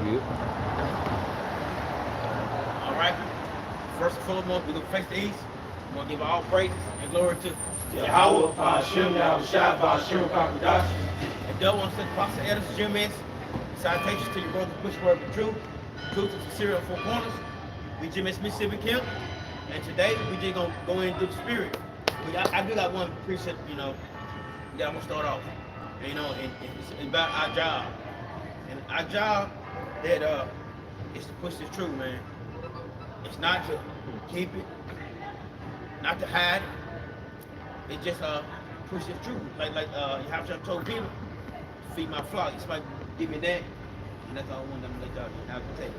Good. All right. First and foremost, we're going to face the east. We're going to give all praise and glory to Yahweh, Hashem, Yahushua, Hashem, Kakadash. And double on the Apostle Edis, GMS. Salutations to your brother, push word of truth. Truth is sincere on four corners. We GMS Mississippi Camp. And today, we just going to go into the spirit. I do got one precept, that I'm going to start off. And, and it's about our job. And our job that is to push this truth, man. It's not to keep it, not to hide it. It's just push this truth. Like you have to told people, feed my flock. It's like give me that, and that's all I want them to let y'all have to take.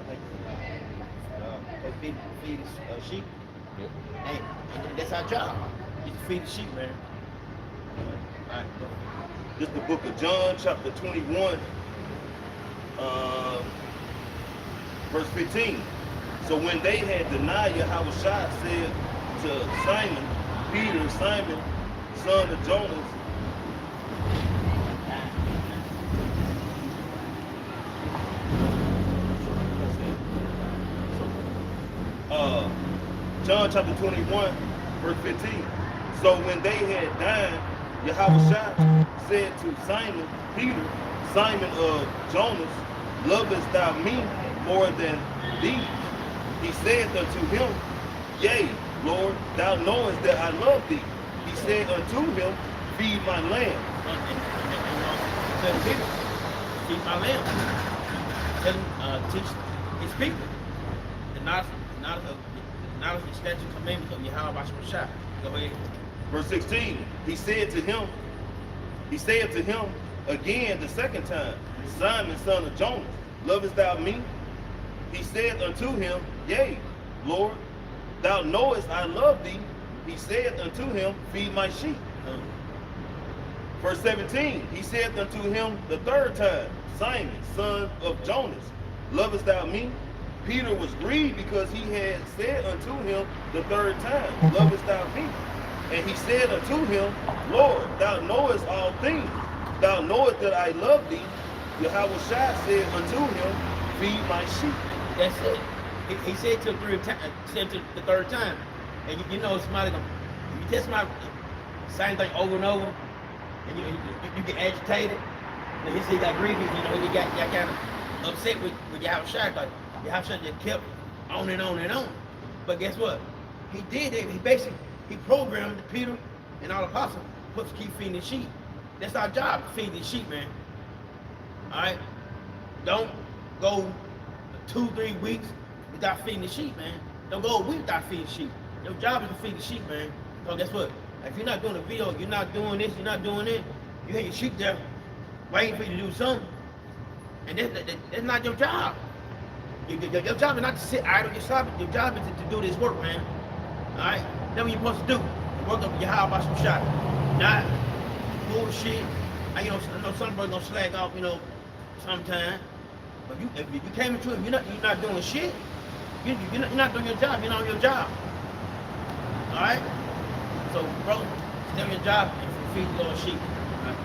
Like feed sheep. Hey, that's our job. Is to feed the sheep, man. All right, go. This is the book of John, chapter 21, verse 15. So when they had denied Yahushua said to Simon, Peter, Simon, son of Jonas, John chapter 21, verse 15. So when they had dined, Yahushua said to Simon, Peter, Simon of Jonas, lovest thou me more than these? He said unto him, Yea, Lord, thou knowest that I love thee. He said unto him, Feed my lamb. Tell the people, feed my lamb. Tell him, teach his people. The knowledge and statute commandments of Yahweh Shah. Go ahead. Verse 16, he said to him again the second time, Simon, son of Jonas, lovest thou me? He said unto him, Yea, Lord, thou knowest I love thee. He said unto him, Feed my sheep. Verse 17, he said unto him the third time, Simon, son of Jonas, lovest thou me? Peter was grieved because he had said unto him the third time, lovest thou me? And he said unto him, Lord, thou knowest all things. Thou knowest that I love thee. Yahushua said unto him, Feed my sheep. That's it. He said to the third time. And you know somebody gonna, you tell somebody same thing over and over, and you get agitated. And he said he got grieved, he got kind of upset with Yahushua. Like Yahushua just kept on and on and on. But guess what? He did it. He programmed Peter and all the apostles supposed to keep feeding the sheep. That's our job, to feed the sheep, man. All right? Don't go 2-3 weeks without feeding the sheep, man. Don't go a week without feeding the sheep. Your job is to feed the sheep, man. So guess what? If you're not doing a video, you're not doing this, you're not doing it, you have your sheep there waiting for you to do something. And that's not your job. Your job is not to sit idle. Your job is to do this work, man. All right? That's what you're supposed to do. Work up your house by some shot. Not bullshit. I know some brothers gonna slag off, sometime. But if you came into it, you're not doing shit. You're not doing your job. You're not on your job. All right. So, bro, stay on your job and feed the Lord's sheep. All right.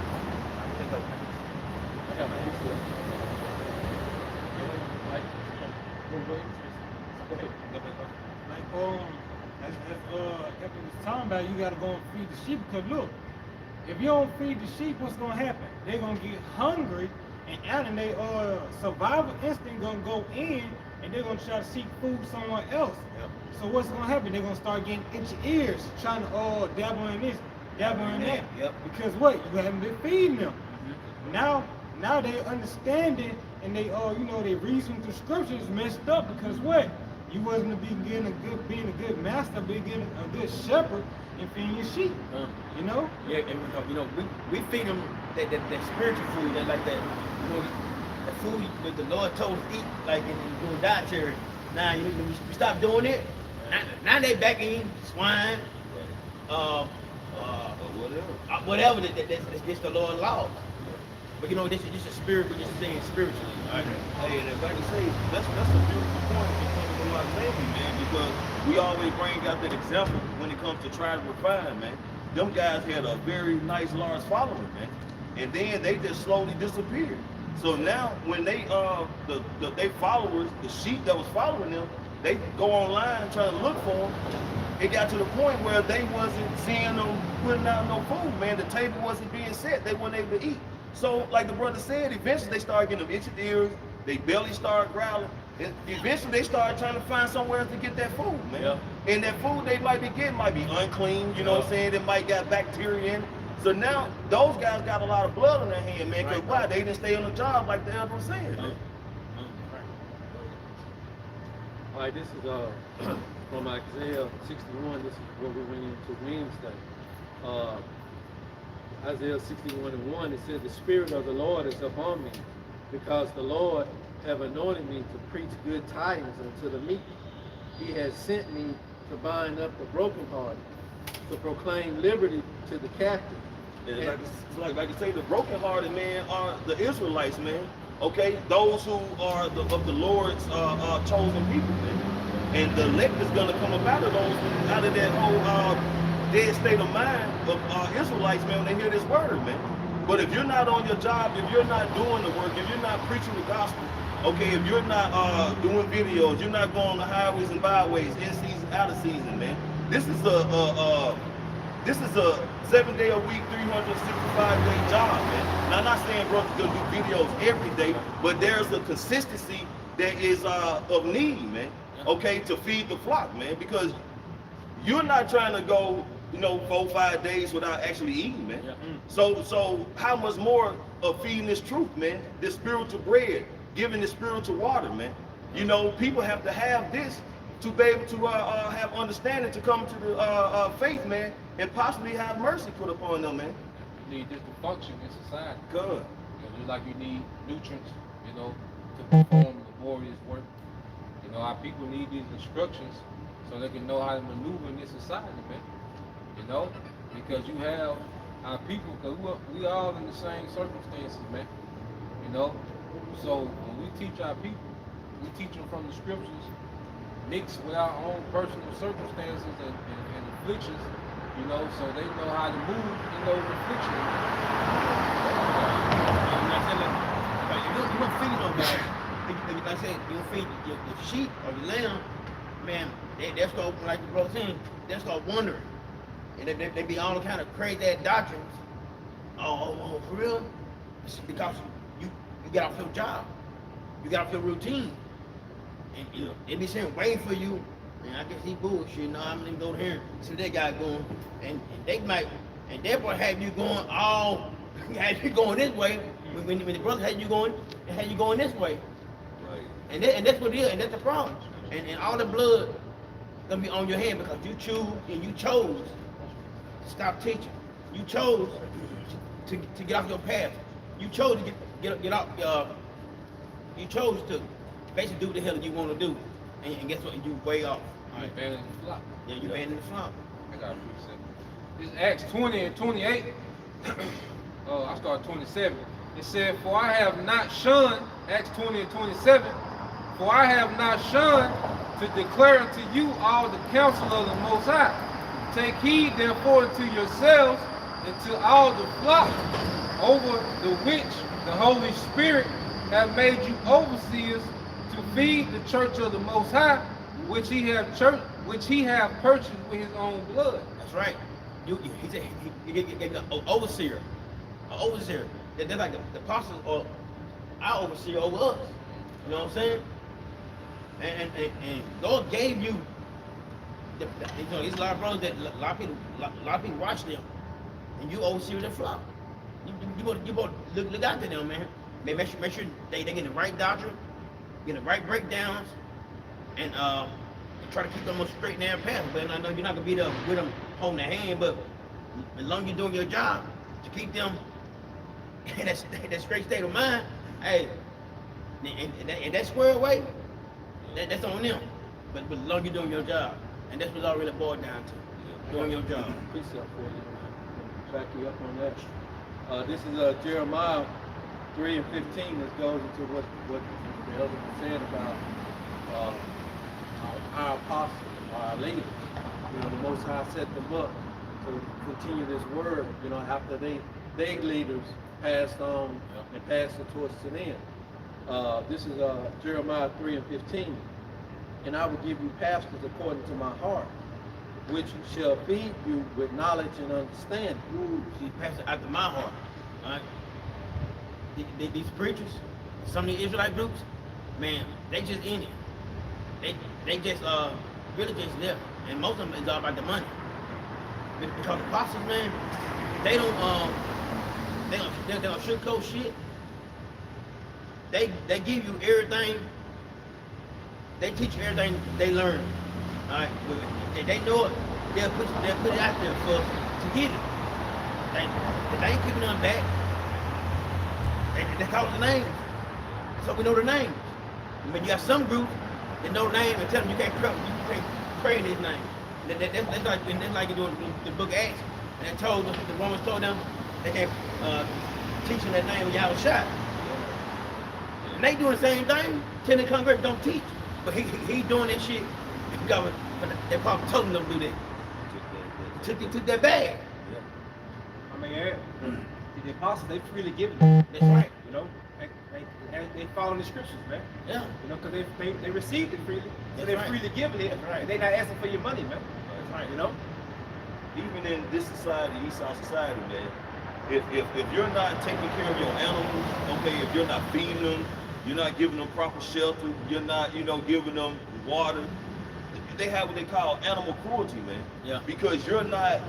Let's go. I got my hands full. As it was talking about, you gotta go and feed the sheep, because look, if you don't feed the sheep, what's gonna happen? They're gonna get hungry, and out of their survival instinct gonna go in, and they're gonna try to seek food somewhere else. Yep. So what's gonna happen? They're gonna start getting itchy ears, trying to dabble in this, dabble in that. Yep. Because what? You haven't been feeding them. Mm-hmm. Now they understanding, and they they reason through scriptures is messed up, because what? You wasn't to be being a good master, being a good shepherd, and feeding your sheep. Yeah, and we feed them that spiritual food, that like that, the food that the Lord told us to eat, like in doing dietary. Now we stop doing it. Now they back in swine, whatever that's just the Lord's law. But this is just a spirit. We're just saying spiritually. All right? Hey, and if I can say, that's a beautiful point when it comes to our family, man, because we always bring out that example when it comes to trying to refine, man. Them guys had a very nice, large following, man. And then they just slowly disappeared. So now when they they followers, the sheep that was following them, they go online trying to look for them. It got to the point where they wasn't seeing them putting out no food, man. The table wasn't being set. They weren't able to eat. So like the brother said, eventually they started getting them itchy ears. They belly started growling. And eventually they started trying to find somewhere else to get that food, man. Yeah. And that food they might be getting might be unclean, you know what I'm saying? It might got bacteria in it. So now those guys got a lot of blood on their hand, man, because why? They didn't stay on the job like the elder was saying. Man. All right, this is from Isaiah 61. This is what we went into Wednesday. Isaiah 61:1, it said, "The Spirit of the Lord is upon me, because the Lord have anointed me to preach good tidings unto the meek. He has sent me to bind up the brokenhearted, to proclaim liberty to the captive." And like you say, the brokenhearted, man, are the Israelites, man. Okay, those who are of the Lord's chosen people, man. And the elect is gonna come up out of those, out of that whole dead state of mind of Israelites, man, when they hear this word, man. But if you're not on your job, if you're not doing the work, if you're not preaching the gospel, okay, if you're not doing videos, you're not going on the highways and byways, in season, out of season, man. This is a 7-day a week, 365-day job, man. Now, I'm not saying brothers gonna do videos every day, but there's a consistency that is of need, man. Okay, to feed the flock, man, because you're not trying to go, 4 or 5 days without actually eating, man. So how much more of feeding this truth, man? This spiritual bread, giving this spiritual water, man. People have to have this to be able to have understanding to come to the faith, man, and possibly have mercy put upon them, man. You need this to function in society. Good. Just like you need nutrients, to perform laborious work. Our people need these instructions so they can know how to maneuver in this society, man. Because you have our people, because we all in the same circumstances, man. So when we teach our people, we teach them from the scriptures, mixed with our own personal circumstances and afflictions, so they know how to move in those afflictions. You don't feed nobody. Like I said, you don't feed your sheep or your lamb, man. That's called, like the brother saying, that's called wandering. And they be all kind of crazy doctrines. Oh, for real? It's because you get off your job, you get off your routine, and they be saying wait for you. And I guess he bullshit. I'm gonna go here and see that guy going, and they might, and they will have you going have you going this way when the brother had you going this way. Right. And that's what it is, and that's the problem. And all the blood gonna be on your hand because you chose to stop teaching. You chose to get off your path. You chose to get off. You chose to basically do what the hell you want to do, and guess what? You way off. You abandoning the flock. Yeah, you abandoning the flock. I got a precept. This is Acts 20 and 28. I start 27. It said, "For I have not shunned," Acts 20 and 27, "for I have not shunned to declare unto you all the counsel of the Most High. Take heed therefore to yourselves and to all the flock over the which the Holy Spirit hath made you overseers to feed the church of the Most High, which he have purchased with his own blood." That's right. He said he gave an overseer. An overseer. They're like the apostles or our overseer over us. You know what I'm saying? And God gave you. There's a lot of brothers that a lot of people watch them, and you oversee their flock. You both look after them, man. Make sure they get the right doctrine, get the right breakdowns, and try to keep them on a straight narrow path. But I know you're not gonna be there with them holding their hand, but as long as you're doing your job to keep them in that straight state of mind, hey, and that square away, that's on them. But as long as you're doing your job, and that's what all really boiled down to, doing your job. Precept for you. Back you up on that. This is Jeremiah 3 and 15. This goes into what the elder was saying about our apostles, our leaders. The Most High set them up to continue this word. After they their leaders passed on and passed it towards the end. This is Jeremiah 3:15. And I will give you pastors according to my heart, which shall feed you with knowledge and understanding. Ooh, see, pastor after my heart. All right. These preachers, some of the Israelite groups, man, they just in it. They just really just there, and most of them is all about the money. Because the apostles, man, they don't sugarcoat shit. They give you everything. They teach you everything they learn. All right, if they know it, they'll put it out there for to get it. They ain't keeping them back. They call the names, so we know the names. But you got some groups that know the name and tell them you can't pray in his name. That's like you do in the book of Acts. And the Romans told them they can't teach in that name when you have a shot. And they doing the same thing. Tell the congregation don't teach, but he doing that shit. They probably told him don't do that. Took that bag. I mean, the apostles, they freely given it. That's right. You know, they follow the scriptures, man. Yeah. You know, because they received it freely, so That's they're right. freely giving it. That's right. And they're not asking for your money, man. That's right. You know. Even in this society, Esau society, man, if you're not taking care of your animals, okay, if you're not feeding them, you're not giving them proper shelter, you're not, giving them water, they have what they call animal cruelty, man. Yeah. Because you're not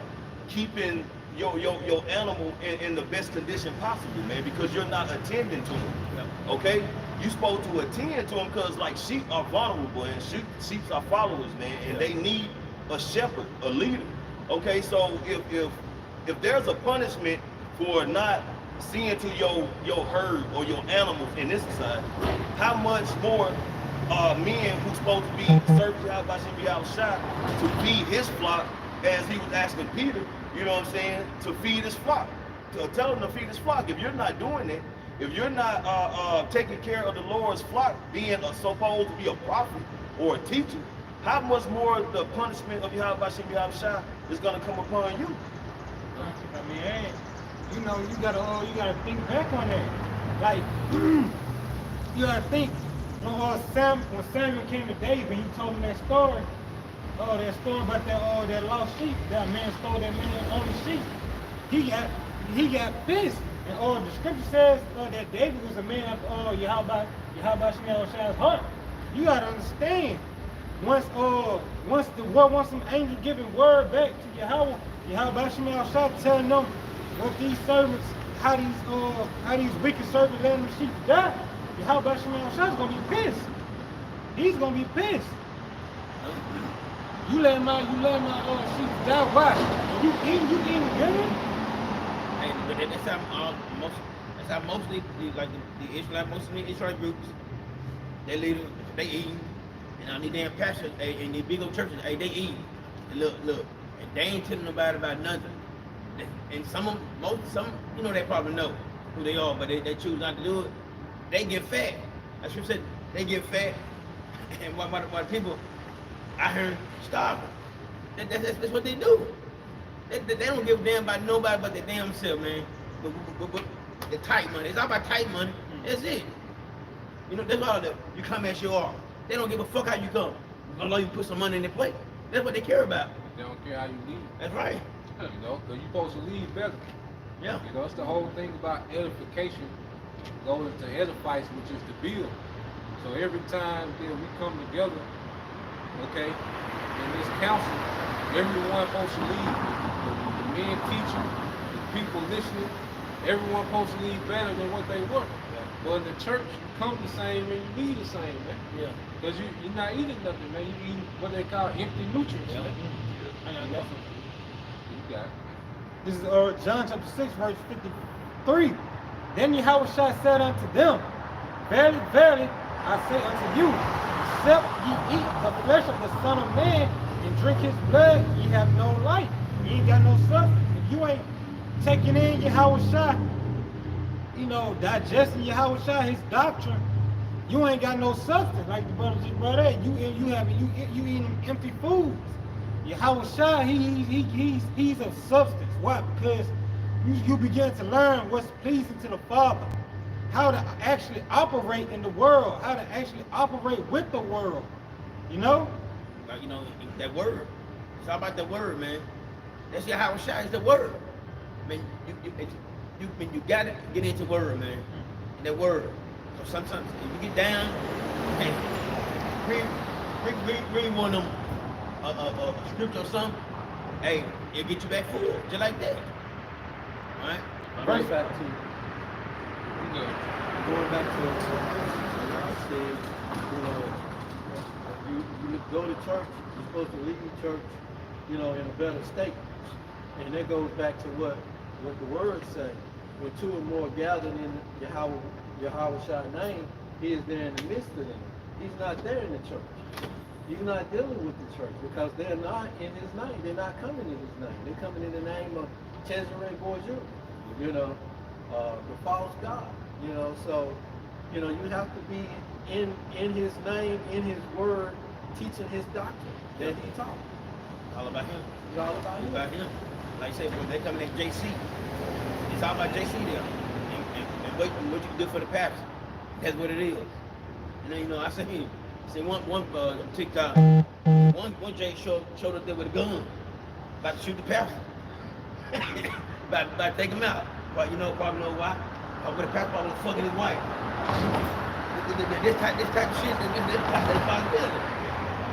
keeping your animal in the best condition possible, man, because you're not attending to them. Yeah. Okay? You're supposed to attend to them because like sheep are vulnerable and sheep are followers, man, and they need a shepherd, a leader. Okay, so if there's a punishment for not seeing to your herd or your animals in this society, how much more men who's supposed to be serving out by shot to feed his flock, as he was asking Peter, you know what I'm saying, to feed his flock, to tell him to feed his flock. If you're not doing it, if you're not taking care of the Lord's flock, being supposed to be a prophet or a teacher, how much more the punishment of Yahweh Shah is going to come upon you? I mean, hey, you gotta think back on that. Like, you gotta think when Samuel came to David, he told him that story. That story about that lost sheep. That man stole that man's only sheep. He got pissed. And the scripture says that David was a man after Yahweh Shah's heart. You gotta understand. Once some angel giving word back to Yahweh Shah telling them what these servants, how these wicked servants letting the sheep die, Yahweh Shah is gonna be pissed. He's gonna be pissed. You let my sheep die. Why? You eating good? Hey, but that's how mostly like the Israelite, most of the Israelite groups, they leaders, they eating. And these damn pastors, in these big old churches, they eat. And look, and they ain't telling nobody about nothing. And some, they probably know who they are, but they choose not to do it. They get fat. That's what I said. They get fat, and why people out here starving? That's what they do. They don't give a damn about nobody but their damn self, man. But the tight money. It's all about tight money. That's it. That's all that you come as you are. They don't give a fuck how you come. As long as you put some money in their plate. That's what they care about. They don't care how you leave. That's right. Because you're supposed to leave better. Yeah. It's the whole thing about edification goes into edifice, which is to build. So every time that we come together, okay, in this council, everyone's supposed to leave. The men teaching, the people listening, everyone's supposed to leave better than what they were. But in the church, you come the same and you leave the same, man. Yeah. Because you're not eating nothing, man. You're eating what they call empty nutrients, man. You got it. This is John chapter 6, verse 53. Then Yahweh said unto them, Verily, verily, I say unto you, except ye eat the flesh of the Son of Man and drink his blood, ye have no life. You ain't got no substance. If you ain't taking in Yahweh, digesting Yahweh, his doctrine, you ain't got no substance. Like the brother just brought up, you eating empty foods. Yahweh, he's of substance. Why? Because you begin to learn what's pleasing to the Father, how to actually operate in the world, how to actually operate with the world. You know? Like, you know, that word. It's all about the word, man. That's how it shines, the word. I mean, you gotta get into word, man. In that word. So sometimes if you get down, hey, read one of them a scripture or something, hey, it'll get you back full, just like that. Alright? Going back to You know, going back to I said, you know, you go to church, you're supposed to leave church, you know, in a better state. And that goes back to what the word say. When two or more gathered in Yahweh's name, he is there in the midst of them. He's not there in the church. He's not dealing with the church because they're not in his name. They're not coming in his name. They're coming in the name of Cesare Borgia, you know, the false god, you know. So, you know, you have to be in his name, in his word, teaching his doctrine that he taught. All about him. It's all about him. About him. Like I said, when they come in JC, it's all about JC there. And what you can do for the pastor. That's what it is. And then, you know, I seen one TikTok, one Jay showed up there with a gun, about to shoot the pastor. about to take him out. But you know, probably know why? With the pastor was fucking his wife. This type of shit, this possibility.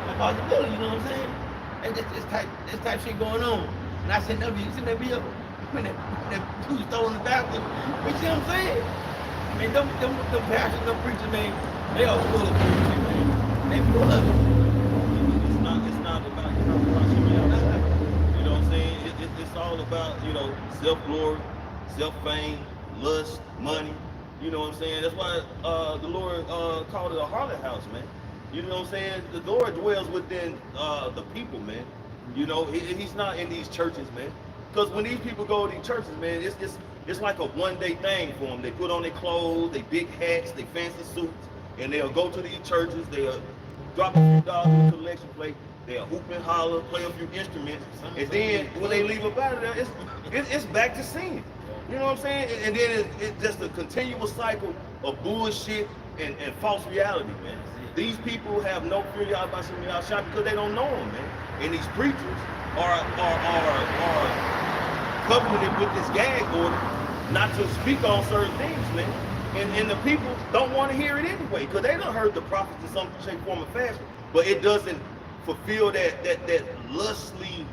That possibility, you know what I'm saying? And this type of shit going on. And I said, no, you see that video? When that dude throwing the bathroom. You see what I'm saying? I mean, them pastors, them preachers, man, they all full of shit, man. They full of it. It's not about you know what I'm saying? It's all about, you know, self-glory, self-fame, lust, money. You know what I'm saying? That's why the Lord called it a harlot house, man. You know what I'm saying? The Lord dwells within the people, man. You know, he's not in these churches, man. Because when these people go to these churches, man, it's like a one-day thing for them. They put on their clothes, they big hats, they fancy suits, and they'll go to these churches, they'll drop a few dollars in the collection plate, they'll hoop and holler, play a few instruments, and then when they leave up out of there, it's back to sin. You know what I'm saying? And then it's just a continual cycle of bullshit and false reality, man. These people have no fear y'all about some y'all shot because they don't know them, man. And these preachers are covenanted with this gag order not to speak on certain things, man. And the people don't want to hear it anyway because they done heard the prophets in some shape, form, or fashion, but it doesn't fulfill that lustly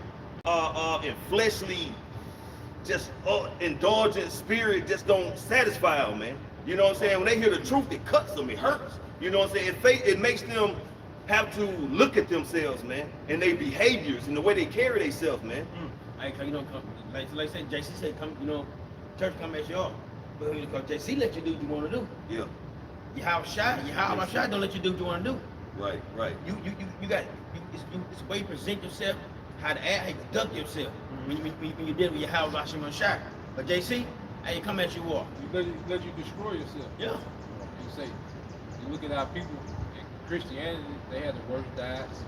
and fleshly, just indulgent spirit just don't satisfy them, man. You know what I'm saying? When they hear the truth, it cuts them, it hurts. You know what I'm saying? It makes them have to look at themselves, man, and their behaviors and the way they carry themselves, man. Like, you know, like I said, JC said, come, you know, church come as you are. But because JC let you do what you want to do. Yeah. You how shy don't let you do what you want to do. Right. You got, it's the way you present yourself, how to act, how you conduct yourself. When you deal with your house, I'm shy. But JC, how you come as you are. let you destroy yourself. Yeah. You say, you look at our people in Christianity, they had the worst diets.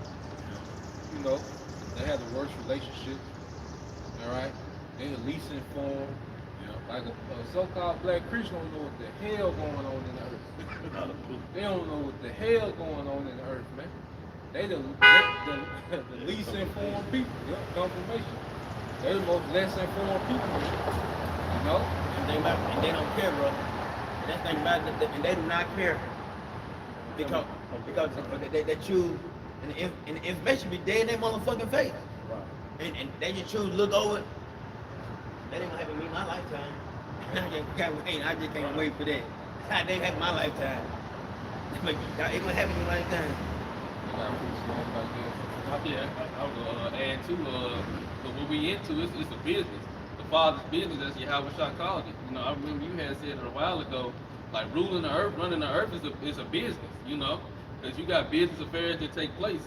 You know, they had the worst relationships. All right, they the least informed. Like a so-called black Christian don't know what the hell going on in the earth. They don't know what the hell going on in the earth, man. They the least informed people. Confirmation. They're the most less informed people. You know? And they don't care, bro. And that thing about it, and they do not care because they choose, and the information be dead in their motherfucking face. Right. And they just choose to look over it. That ain't gonna happen in my lifetime. I just can't wait for that. That ain't happen in my lifetime. It gonna happen in your lifetime. Yeah, I would add to what we into. It's a business. The Father's business, as Yahweh called it. You know, I remember you had said it a while ago. Like ruling the earth, running the earth is a business. You know, because you got business affairs that take place.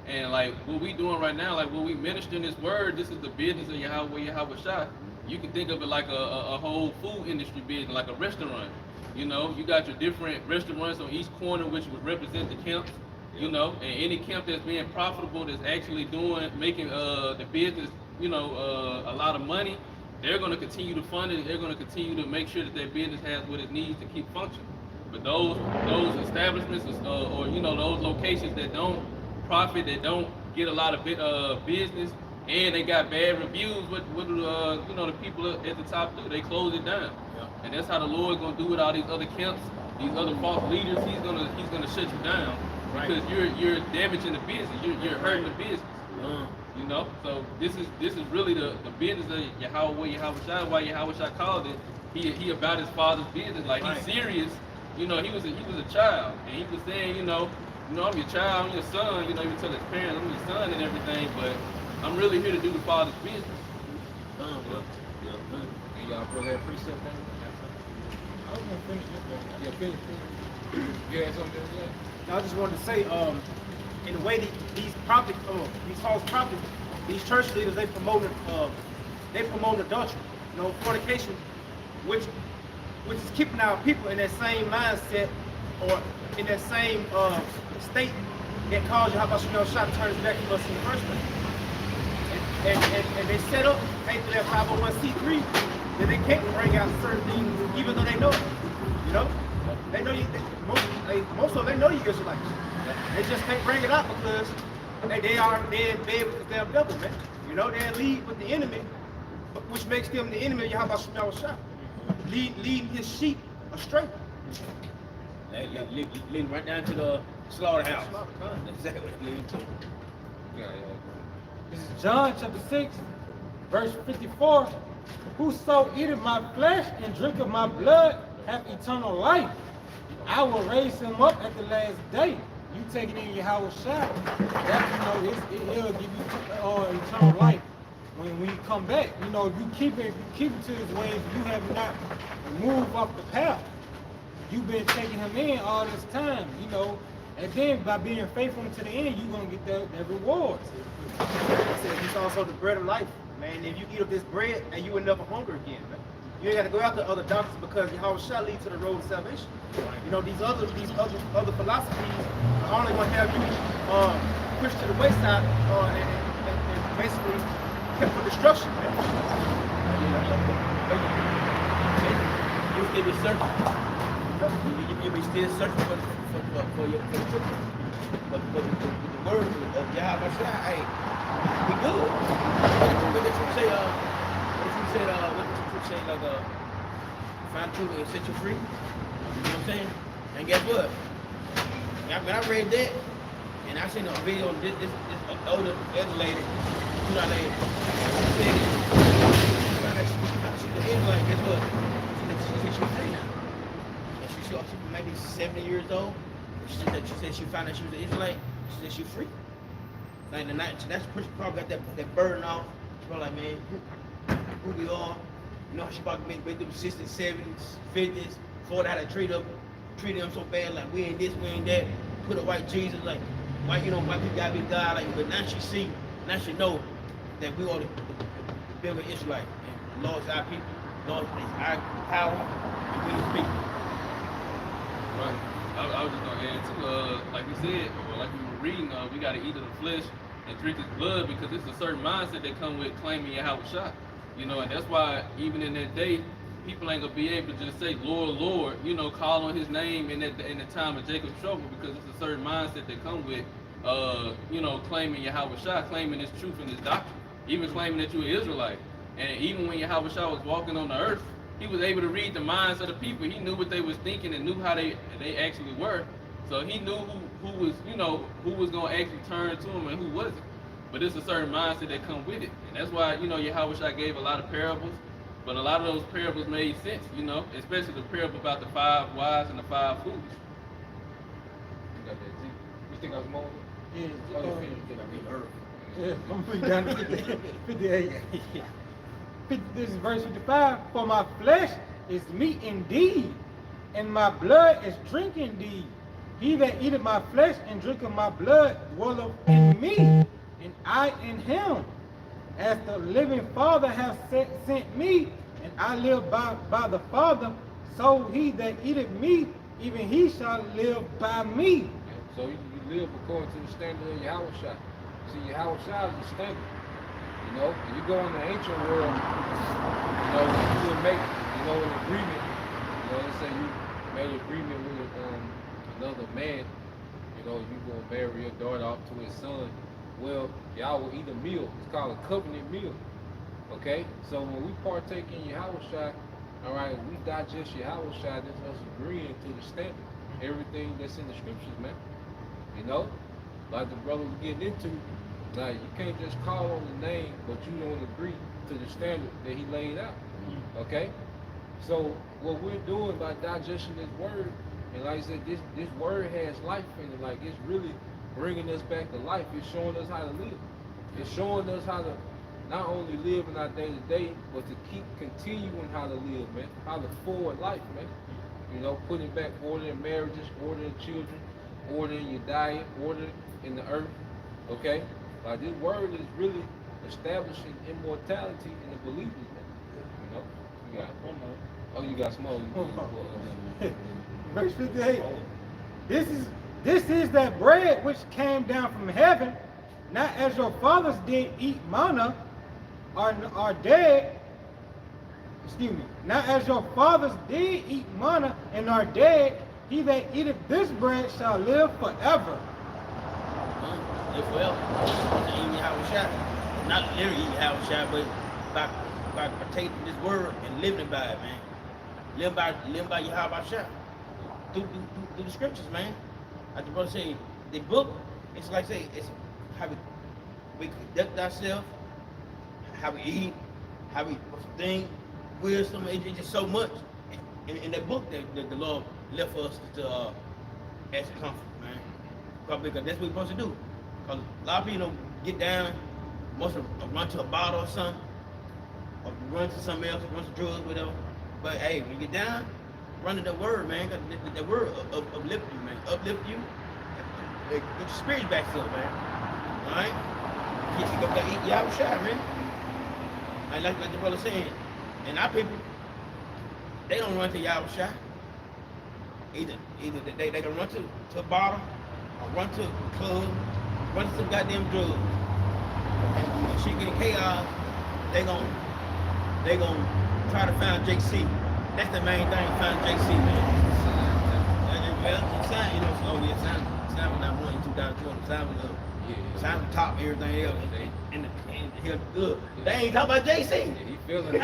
And like what we doing right now, like what we ministering this word, this is the business of Yahweh Shai. You can think of it like a whole food industry business, like a restaurant. You know, you got your different restaurants on each corner, which would represent the camps. You know, and any camp that's being profitable, that's actually making the business, you know, a lot of money, they're going to continue to fund it. They're going to continue to make sure that their business has what it needs to keep functioning. But those establishments or you know, those locations that don't profit, that don't get a lot of business, and they got bad reviews, what do you know, the people at the top do? They close it down. Yeah. And that's how the Lord's gonna do with all these other camps, these other false leaders. He's gonna shut you down because you're damaging the business. You're hurting the business. You know. So this is really the business of Yahweh Shai. Why Yahweh Shai called it. He about his father's business. Like he's serious. You know, he was a child, and he was saying, you know, I'm your child, I'm your son. You know, even tell his parents, I'm your son and everything. But I'm really here to do the father's business. And y'all put that precept down? I was gonna finish this. Yeah, finish. You had something to say? I just wanted to say, in the way that these false prophets, these church leaders, they promote adultery, you know, fornication, which is keeping our people in that same mindset or in that same state that caused Yahweh Shai to turn his back on us in the first place. And they set up through their 501c3 that they can't bring out certain things even though they know it. You know? They know most of them they know you Israelites. They just can't bring it out because they are in bed with the damn devil, man. You know, they're in league with the enemy, which makes them the enemy of Yahweh Shai. Leading his sheep astray. Leading right down to the slaughterhouse. That's exactly what it leads to. Yeah. This is John chapter 6, verse 54. Whoso eateth my flesh and drinketh my blood hath eternal life. I will raise him up at the last day. You take it in Yahweh Shai, that, you know, it'll give you eternal life. When you come back, you know, if you keep it to his ways, you have not moved off the path. You've been taking him in all this time, you know, and then by being faithful to the end, you're gonna get that reward. I said, he's also the bread of life, man. If you eat of this bread, and you will never hunger again, man. You ain't got to go after other doctors because Yahweh Shai leads to the road of salvation. You know, these other philosophies are only going to have you pushed to the wayside and basically kept for destruction, man. You'll be searching. You'll be still searching for your truth. But the word of Yahweh Shai, hey, we good. What did you say? Say like find truth and set you free. You know what I'm saying? And guess what? When I read that, and I seen a video on this older lady, you know, lady, said, she's an Israelite. Guess what? She's free now. And she maybe 70 years old. She said she found out she was an Israelite. She said she's free. Like the night, that's probably got that burden off. She's probably like, man, who we are. You know, she about to make them 60s, 70s, 50s, 40, how to treat them so bad, like we ain't this, we ain't that. Put a white Jesus, like, white people gotta be God, like, but now she know that we are the biblical Israelite. And the Lord's our people, Lord is our power, and we his people. Right. I was just gonna add too, like you said, or like you were reading, we gotta eat of the flesh and drink his blood because it's a certain mindset that come with claiming Yahweh Shai. You know, and that's why even in that day, people ain't gonna be able to just say, Lord, Lord, you know, call on his name in the time of Jacob's trouble because it's a certain mindset that come with, you know, claiming Yahweh Shai, claiming his truth and his doctrine, even claiming that you're an Israelite. And even when Yahweh Shai was walking on the earth, he was able to read the minds of the people. He knew what they was thinking and knew how they actually were. So he knew who was, you know, who was gonna actually turn to him and who wasn't. But it's a certain mindset that come with it. And that's why, you know, Yahweh Shai gave a lot of parables, but a lot of those parables made sense, you know, especially the parable about the 5 wise and the 5 foolish. You got that Z. You think I was more? Yeah, Yeah. I'm pretty down to 58. This is verse 55. For my flesh is meat indeed, and my blood is drink indeed. He that eateth my flesh and drinketh my blood dwelleth in me, and I in him. As the living Father hath sent me, and I live by the Father, so he that eateth me, even he shall live by me. So you live according to the standard of Yahweh Shai. See, Yahweh Shai is the standard. You know, when you go in the ancient world, you know, you would make, you know, an agreement. You know, let's say you made an agreement with another man. You know, you gonna marry your daughter off to his son. Well, y'all will eat a meal. It's called a covenant meal. Okay? So when we partake in Yahushua, all right, we digest Yahushua, that's us agreeing to the standard. Everything that's in the scriptures, man. You know? Like the brother was getting into, now you can't just call on the name, but you don't agree to the standard that he laid out. Okay? So what we're doing by digesting this word, and like I said, this word has life in it. Like it's really bringing us back to life. It's showing us how to live. It's showing us how to not only live in our day to day, but to keep continuing how to live, man. How to forward life, man. You know, putting back order in marriages, order in children, order in your diet, order in the earth. Okay? Like this word is really establishing immortality in the believers, man. You know? You got one more. Oh, you got small. Verse 58. This is that bread which came down from heaven, not as your fathers did eat manna, are dead. Excuse me. Not as your fathers did eat manna and are dead. He that eateth this bread shall live forever. Live forever. Eating Yahushua. Not literally eating Yahushua, but by partaking this word and living by it, man. Living by Yahushua. Through the scriptures, man. Like the brother say, the book, it's like say, it's how we conduct ourselves, how we eat, how we think, wisdom. It's just so much in that book that the Lord left for us to as a comfort, man. Because that's what we're supposed to do. Because a lot of people don't get down, most of them run to a bottle or something, or run to something else, run to drugs, whatever. But hey, when you get down, run to the word, man. Cause the word uplift you, man. Uplift you. Get your spirits back up, man. All right? You go back eat Yahushua, man. Like the brother saying. And our people, they don't run to Yahushua. Either they can run to a bottle, or run to a club, run to some goddamn drugs. And when shit getting chaos, they gon' try to find JC. That's the main thing, find JC, man. Well, sign, you know, so yeah, sign was not 1 in 2020. Sign was up. Sign was top everything else. And good. They ain't talking about JC. Yeah, he feeling it.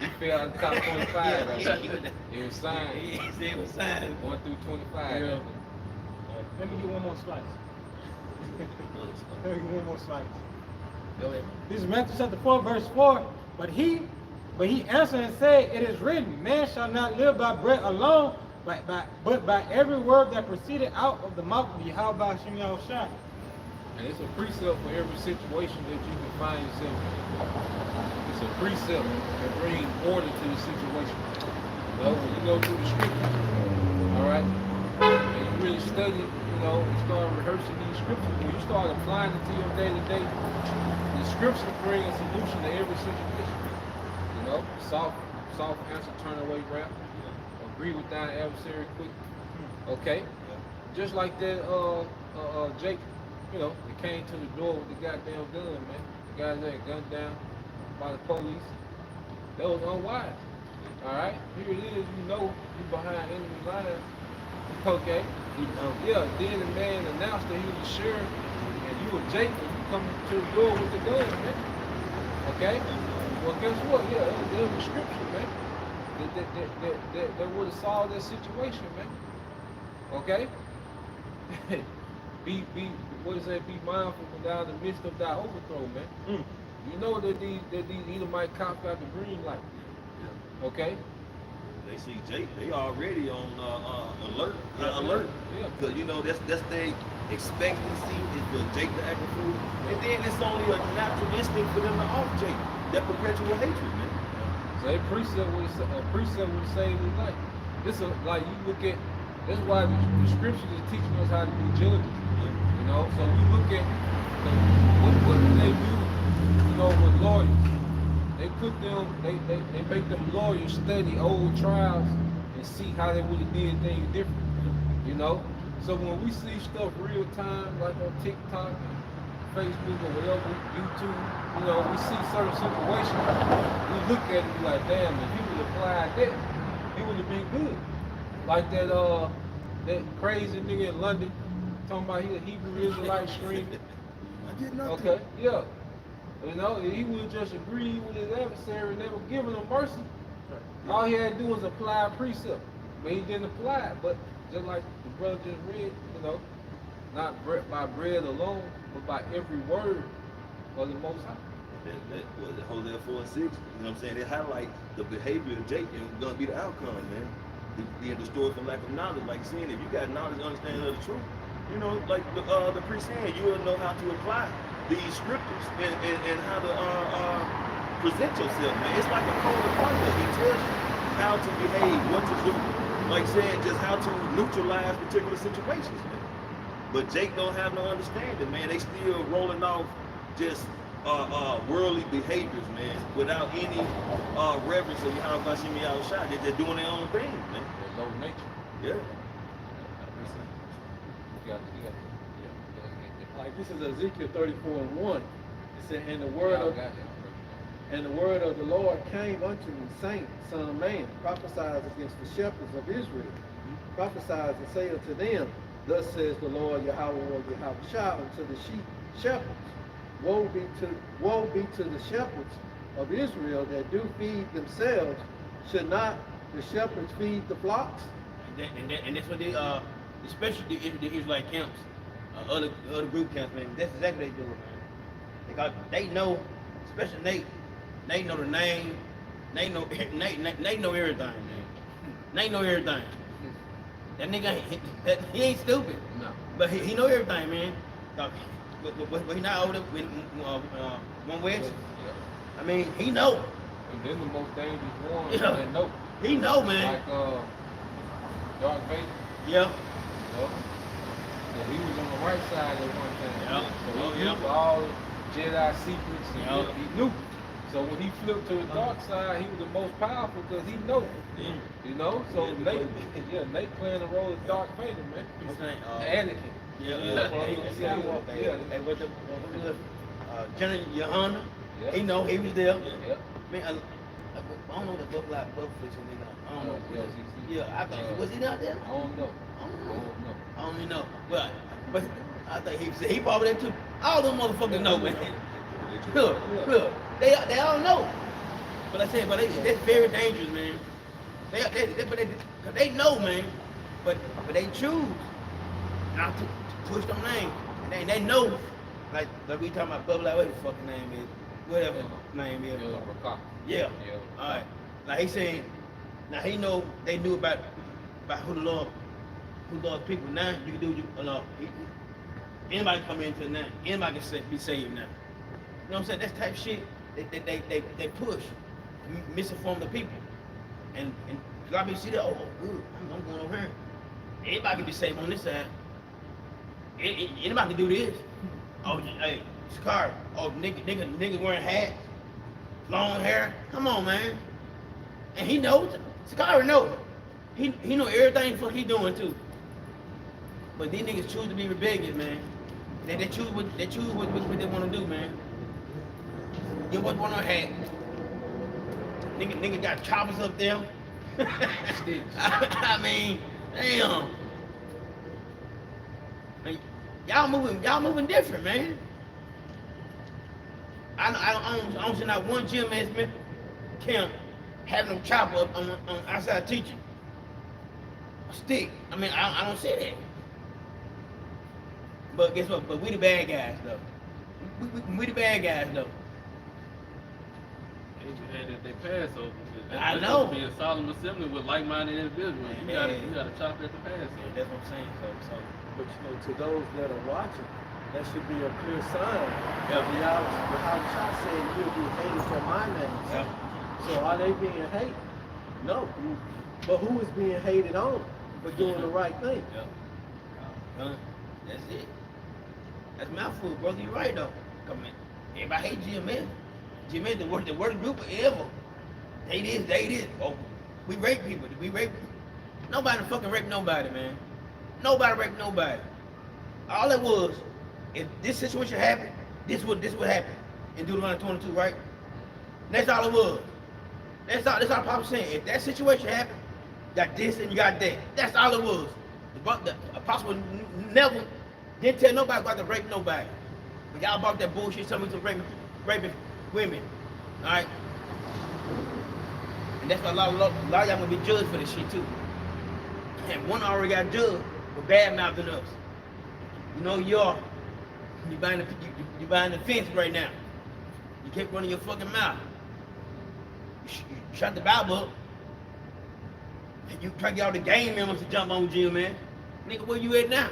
He fell in the top 25. Right? It was signed. It was signed. 1 through 25. Yeah. Let me get one more slice. Let me get one more slice. Go ahead. This is Matthew chapter 4, verse 4. But he answered and said, it is written, man shall not live by bread alone, but by every word that proceeded out of the mouth of Yahweh Hashem Yahushua. And it's a precept for every situation that you can find yourself in. It's a precept that brings order to the situation. Well, when you go through the scriptures, all right, and you really study, you know, and start rehearsing these scriptures, when you start applying it to your day-to-day, the scriptures bring a solution to every situation. You know, soft answer, turn away wrath. Agree with thine adversary quick. Okay? Just like that Jacob, you know, he came to the door with the goddamn gun, man. The guys that gunned down by the police. That was unwise. Alright? Here it is, you know you behind enemy lines. Okay? Yeah, then the man announced that he was a sheriff and you were Jacob, you come to the door with the gun, man. Okay? Well, guess what? Yeah, that was scripture, man. That would have solved that situation, man. Okay? What is that? Be mindful when thou in the midst of thy overthrow, man. You know that these Edomite cops got the green light. Okay? They see Jake, they already on alert. Yeah. Because you know that's their expectancy is for Jake to act a fool. And then it's only a natural instinct for them to off Jake. That perpetual hatred, man. So a precept would save his life. This is like you look at. That's why the scriptures is teaching us how to be judges. You know, so we look at what do they do? You know, with lawyers, they put them, they make them lawyers study old trials and see how they would have did things different. You know, so when we see stuff real time, like on TikTok, Facebook or whatever, YouTube, you know, we see certain situations, we look at it and be like, damn, if he would have applied that, he would have been good. Like that crazy nigga in London talking about he a Hebrew Israelite screaming. I did nothing. Okay, yeah. You know, he would have just agreed with his adversary and never given him mercy. All he had to do was apply a precept, but he didn't apply it. But just like the brother just read, you know, not by bread alone, but by every word of the Most High. That was Hosea 4 and 6. You know what I'm saying? They highlight the behavior of Jacob and it's gonna be the outcome, man. Being destroyed for lack of knowledge. Like saying, if you got knowledge, understanding of the truth, you know, like the priest saying, you will know how to apply these scriptures and how to present yourself, man. It's like a code of conduct. It tells you how to behave, what to do. Like saying, just how to neutralize particular situations, man. But Jake don't have no understanding, man. They still rolling off just worldly behaviors, man, without any reverence of how Bashim Yahushua. They're doing their own thing, man. Their low nature. Yeah. Like this is Ezekiel 34:1. It said, and the word of the Lord came unto me, saying, Son of man, prophesies against the shepherds of Israel. Prophesies and say unto them, Thus says the Lord Yahweh or Yahushua unto the shepherds. Woe be to the shepherds of Israel that do feed themselves. Should not the shepherds feed the flocks? And that's what they especially the Israelite camps, other group camps, man. That's exactly what they do, man. Because they know, especially they know the name, they know everything, man. They know everything. That nigga, he ain't stupid. No. But he know everything, man. But he not over there with one West. Yeah. I mean, he know. And then the most dangerous one, Yeah. that know. He know, man. Like Dark Vader. Yeah. Yeah, he was on the right side at one time. Yeah. So he Yeah. knew all Jedi secrets and Yeah. he knew. So when he flipped to the dark side, he was the most powerful because he know. Yeah. You know? So Nate playing the role of Dark Vader, man. What's his name? Anakin. Hey, what the General Yohana? Yeah. He know he was there. Yeah. Man, I don't know the book like Buffalo nigga. I don't know. Yeah, Yeah, I think was he not there? I don't know. I don't even know. But I think he probably there too. All them motherfuckers know, man. Look, they all know. But I said, that's very dangerous, man. They know, man. But they choose not to push them name. And they know, like we talking about Bubba, like what the fucking name is, whatever name is. Yeah. All right. Like he saying, now he know they knew about who the Lord people. Now you can do anybody come into it now. Anybody can be saved now. You know what I'm saying? That's type of shit they push, misinform the people, and a lot of people see that. Oh, good. I'm going over here. Anybody can be saved on this side. Anybody can do this. Oh, hey, Scar. Oh, niggas wearing hats, long hair. Come on, man. And he knows. Scar knows. He know everything the fuck he doing too. But these niggas choose to be rebellious, man. They choose what they want to do, man. You want one on hat. Nigga got choppers up there. I mean, damn. Man, y'all moving different, man. I don't see not one GMS camp having them chopper up on outside teaching. A stick. I mean, I don't see that. But guess what? But we the bad guys, though. We the bad guys, though. They Passover. I know. Be a solemn assembly with like-minded individuals. You gotta chop at the Passover. That's what I'm saying. So. But to those that are watching, that should be a clear sign of Yahushua saying you'll be hated for my name. Yeah. So are they being hated? No. But who is being hated on for doing the right thing? Yeah. That's it. That's mouthful, brother. You're right though. Come on. Everybody hate GMS. GMS, the worst group ever. They this. Oh, we rape people. Nobody fucking rape nobody, man. Nobody raped nobody. All it was, if this situation happened, This what happened in Deuteronomy 22, right? That's all it was. That's all Papa was saying. If that situation happened, got this and you got that. That's all it was. The apostle never didn't tell nobody about to rape nobody. But y'all brought that bullshit, somebody to raping women. Alright? And that's why a lot of y'all gonna be judged for this shit too. And one already got judged for bad mouthing us. You know you buying the fence right now. You kept running your fucking mouth. You shut the Bible up. And you try to get all the gang members to jump on Jim, man. Nigga, where you at now?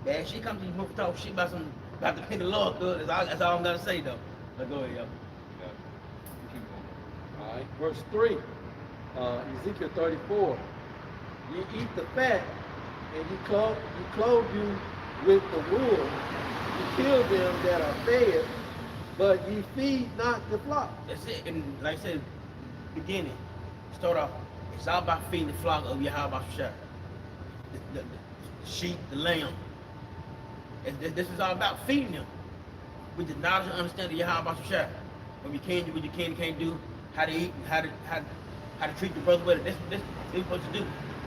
Yeah, she comes to you to talk shit about the pay the Lord, good. That's all I'm gonna say though. But go ahead, yo. All right, verse 3, Ezekiel 34. You eat the fat, and you clothe you with the wool. You kill them that are fed, but ye feed not the flock. That's it. And like I said, beginning, start off. It's all about feeding the flock of Yahweh Shah. The sheep, the lamb. This is all about feeding them with the knowledge and understanding of Yahweh Shah. What you can do, what you can't do, how to eat, how to treat your brother with it. This is what to do.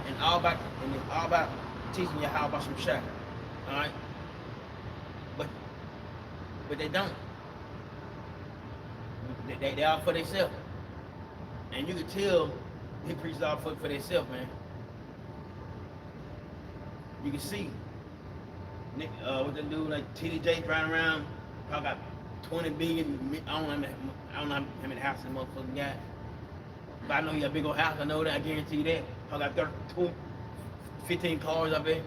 And it's all about teaching Yahweh Shah. Alright? But they don't. They are for themselves. And you can tell they preach all for themselves, man. You can see what they do, like TDJ driving around, probably got 20 billion, I don't know how many houses the motherfucker got. But I know he got a big old house, I know that, I guarantee you that. Probably got 15 cars up there.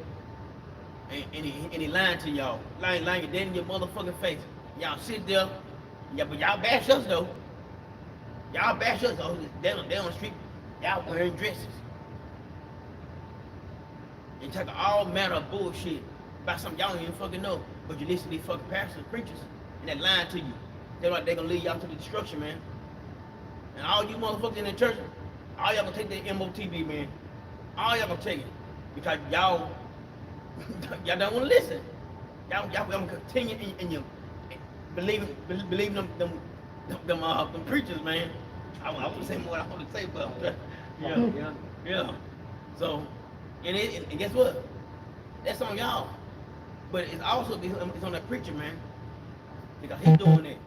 And he lying to y'all. Lying dead in your motherfucking face. Y'all sit there, but y'all bash us though. Y'all bash us though. They on the street, y'all wearing dresses. And talk all manner of bullshit about something y'all don't even fucking know. But you listen to these fucking pastors and preachers, and they're lying to you. They're like they're gonna lead y'all to the destruction, man. And all you motherfuckers in the church, all y'all gonna take that MOTB, man. All y'all gonna take it. Because y'all don't wanna listen. Y'all gonna continue in your believing them preachers, man. I want to say more. I want to say, but yeah. So, and guess what? That's on y'all. But it's also it's on that preacher, man. Because he's doing it.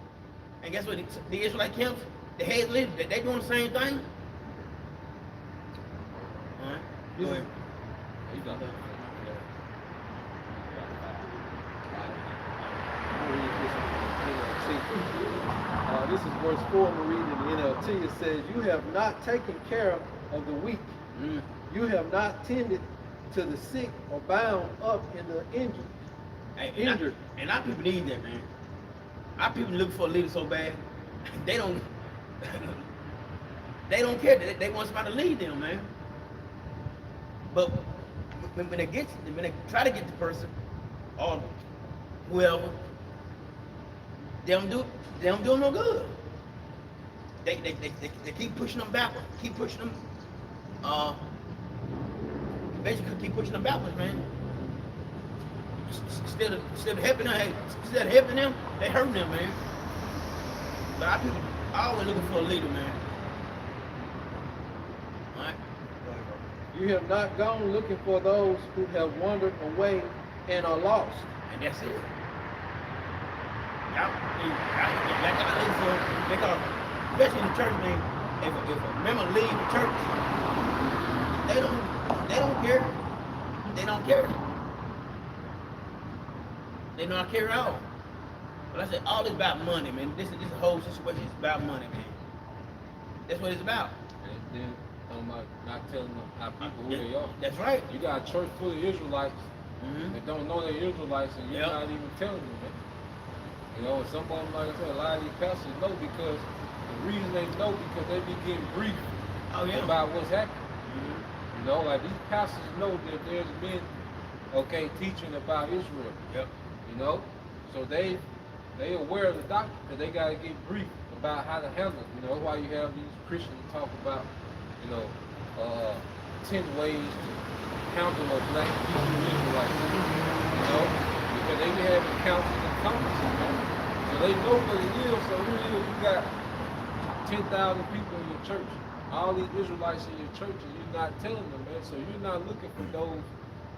And guess what? The Israelite camps, the head leaders, they doing the same thing. All right. Go ahead. You got that. This is verse 4, I'm reading in the NLT. It says, you have not taken care of the weak. You have not tended to the sick or bound up in the injured. And our people need that, man. Our people look for a leader so bad. They don't care. They want somebody to lead them, man. But when they try to get the person or whoever, they don't do no good. They keep pushing them backwards. Keep pushing them. Basically, keep pushing them backwards, man. Instead of helping them, they hurting them, man. But our people always looking for a leader, man. All right. You have not gone looking for those who have wandered away and are lost. And that's it. Y'all looking for, because especially in the church, man, if a member leave the church, they don't care. They don't care. They don't care at all. But I said, all this about money, man. This whole situation is about money, man. That's what it's about. And then not telling them how people who they are. That's right. You got a church full of Israelites that don't know they're Israelites, and you're not even telling them that. You know, and some of them, like I said, a lot of these pastors know because the reason they know because they be getting briefed about what's happening. You know, like these pastors know that there's been teaching about Israel. Yep. You know, so they aware of the doctrine because they got to get briefed about how to handle it. You know, that's why you have these Christians talk about, 10 ways to handle a black Hebrew Israelite. know, because they be having councils and conferences, man. So they know what it is. So here you got 10,000 people in your church, all these Israelites in your church, and you're not telling them, man. So you're not looking for those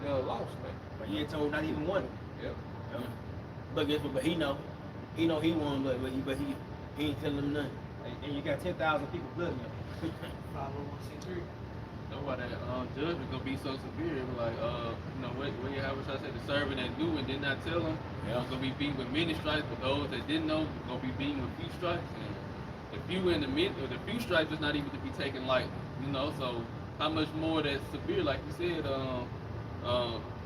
that are lost, man. But you ain't told not even one. Yep. But guess what? But he know he won, but he ain't telling them nothing. And you got 10,000 people blood in you. 501c3. That's why that judgment gonna be so severe. It was like, you know, what I said, the servant that knew and did not tell him, was gonna be beaten with many stripes. But those that didn't know, gonna be beaten with few stripes. And the few in the mid, or the few stripes is not even to be taken lightly. You know, so how much more that's severe? Like you said,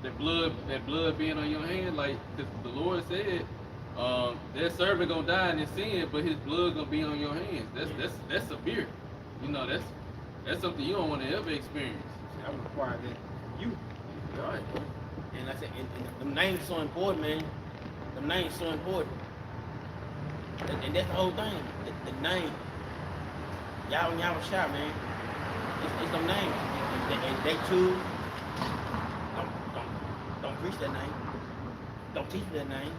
that blood being on your hand, like the Lord said, that servant gonna die in his sin, but his blood gonna be on your hands. That's severe. You know, that's something you don't want to ever experience. I would require that you. All right. And I said, and them names so important, man. Them names so important. And that's the whole thing. The name. Y'all and y'all shot, man. It's them names. And they too. Don't preach that name. Don't teach that name.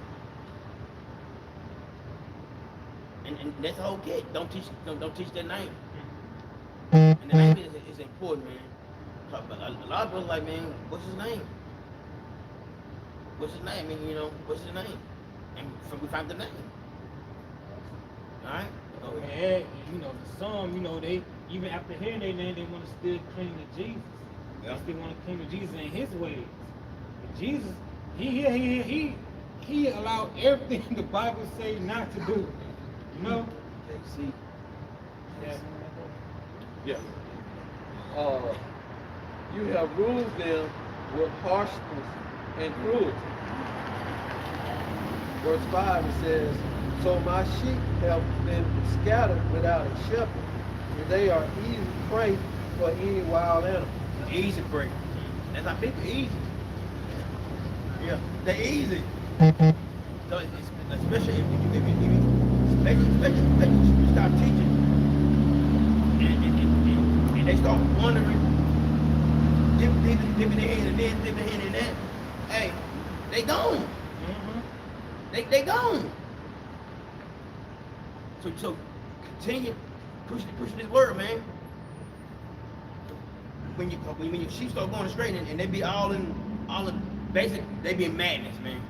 And that's the whole kid. Don't teach that name. And the name is important, man. A lot of people are like, man, what's his name? What's his name? I mean, you know, what's his name? And we find the name. All right? And you know, the some, you know, they even after hearing their name, they want to still cling to Jesus. Yeah. They still want to cling to Jesus in His ways. But Jesus, he allowed everything the Bible say not to do. You know? See? Yeah. Yeah. You have ruled them with harshness and cruelty. Verse 5 it says, so my sheep have been scattered without a shepherd, and they are easy prey for any wild animal. Easy prey. That's how people easy. Yeah, they're easy. So especially if you start teaching, and they start wondering, dipping their hand in this, dipping their hand in that. Hey, they gone. Mm-hmm. They gone. So continue pushing this word, man. When your sheep start going straight and they be all in basic, they be in madness, man.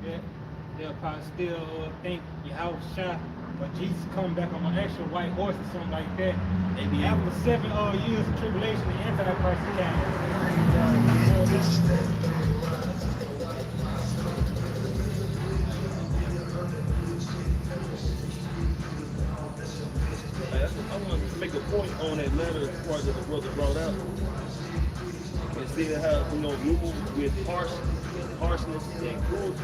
Yeah. They'll probably still think your house shot, but Jesus come back on an actual white horse or something like that. They be after 7 years of tribulation, the Antichrist came. I want to make a point on that latter part that the brother brought out. And see how, you know, rule with harshness and cruelty.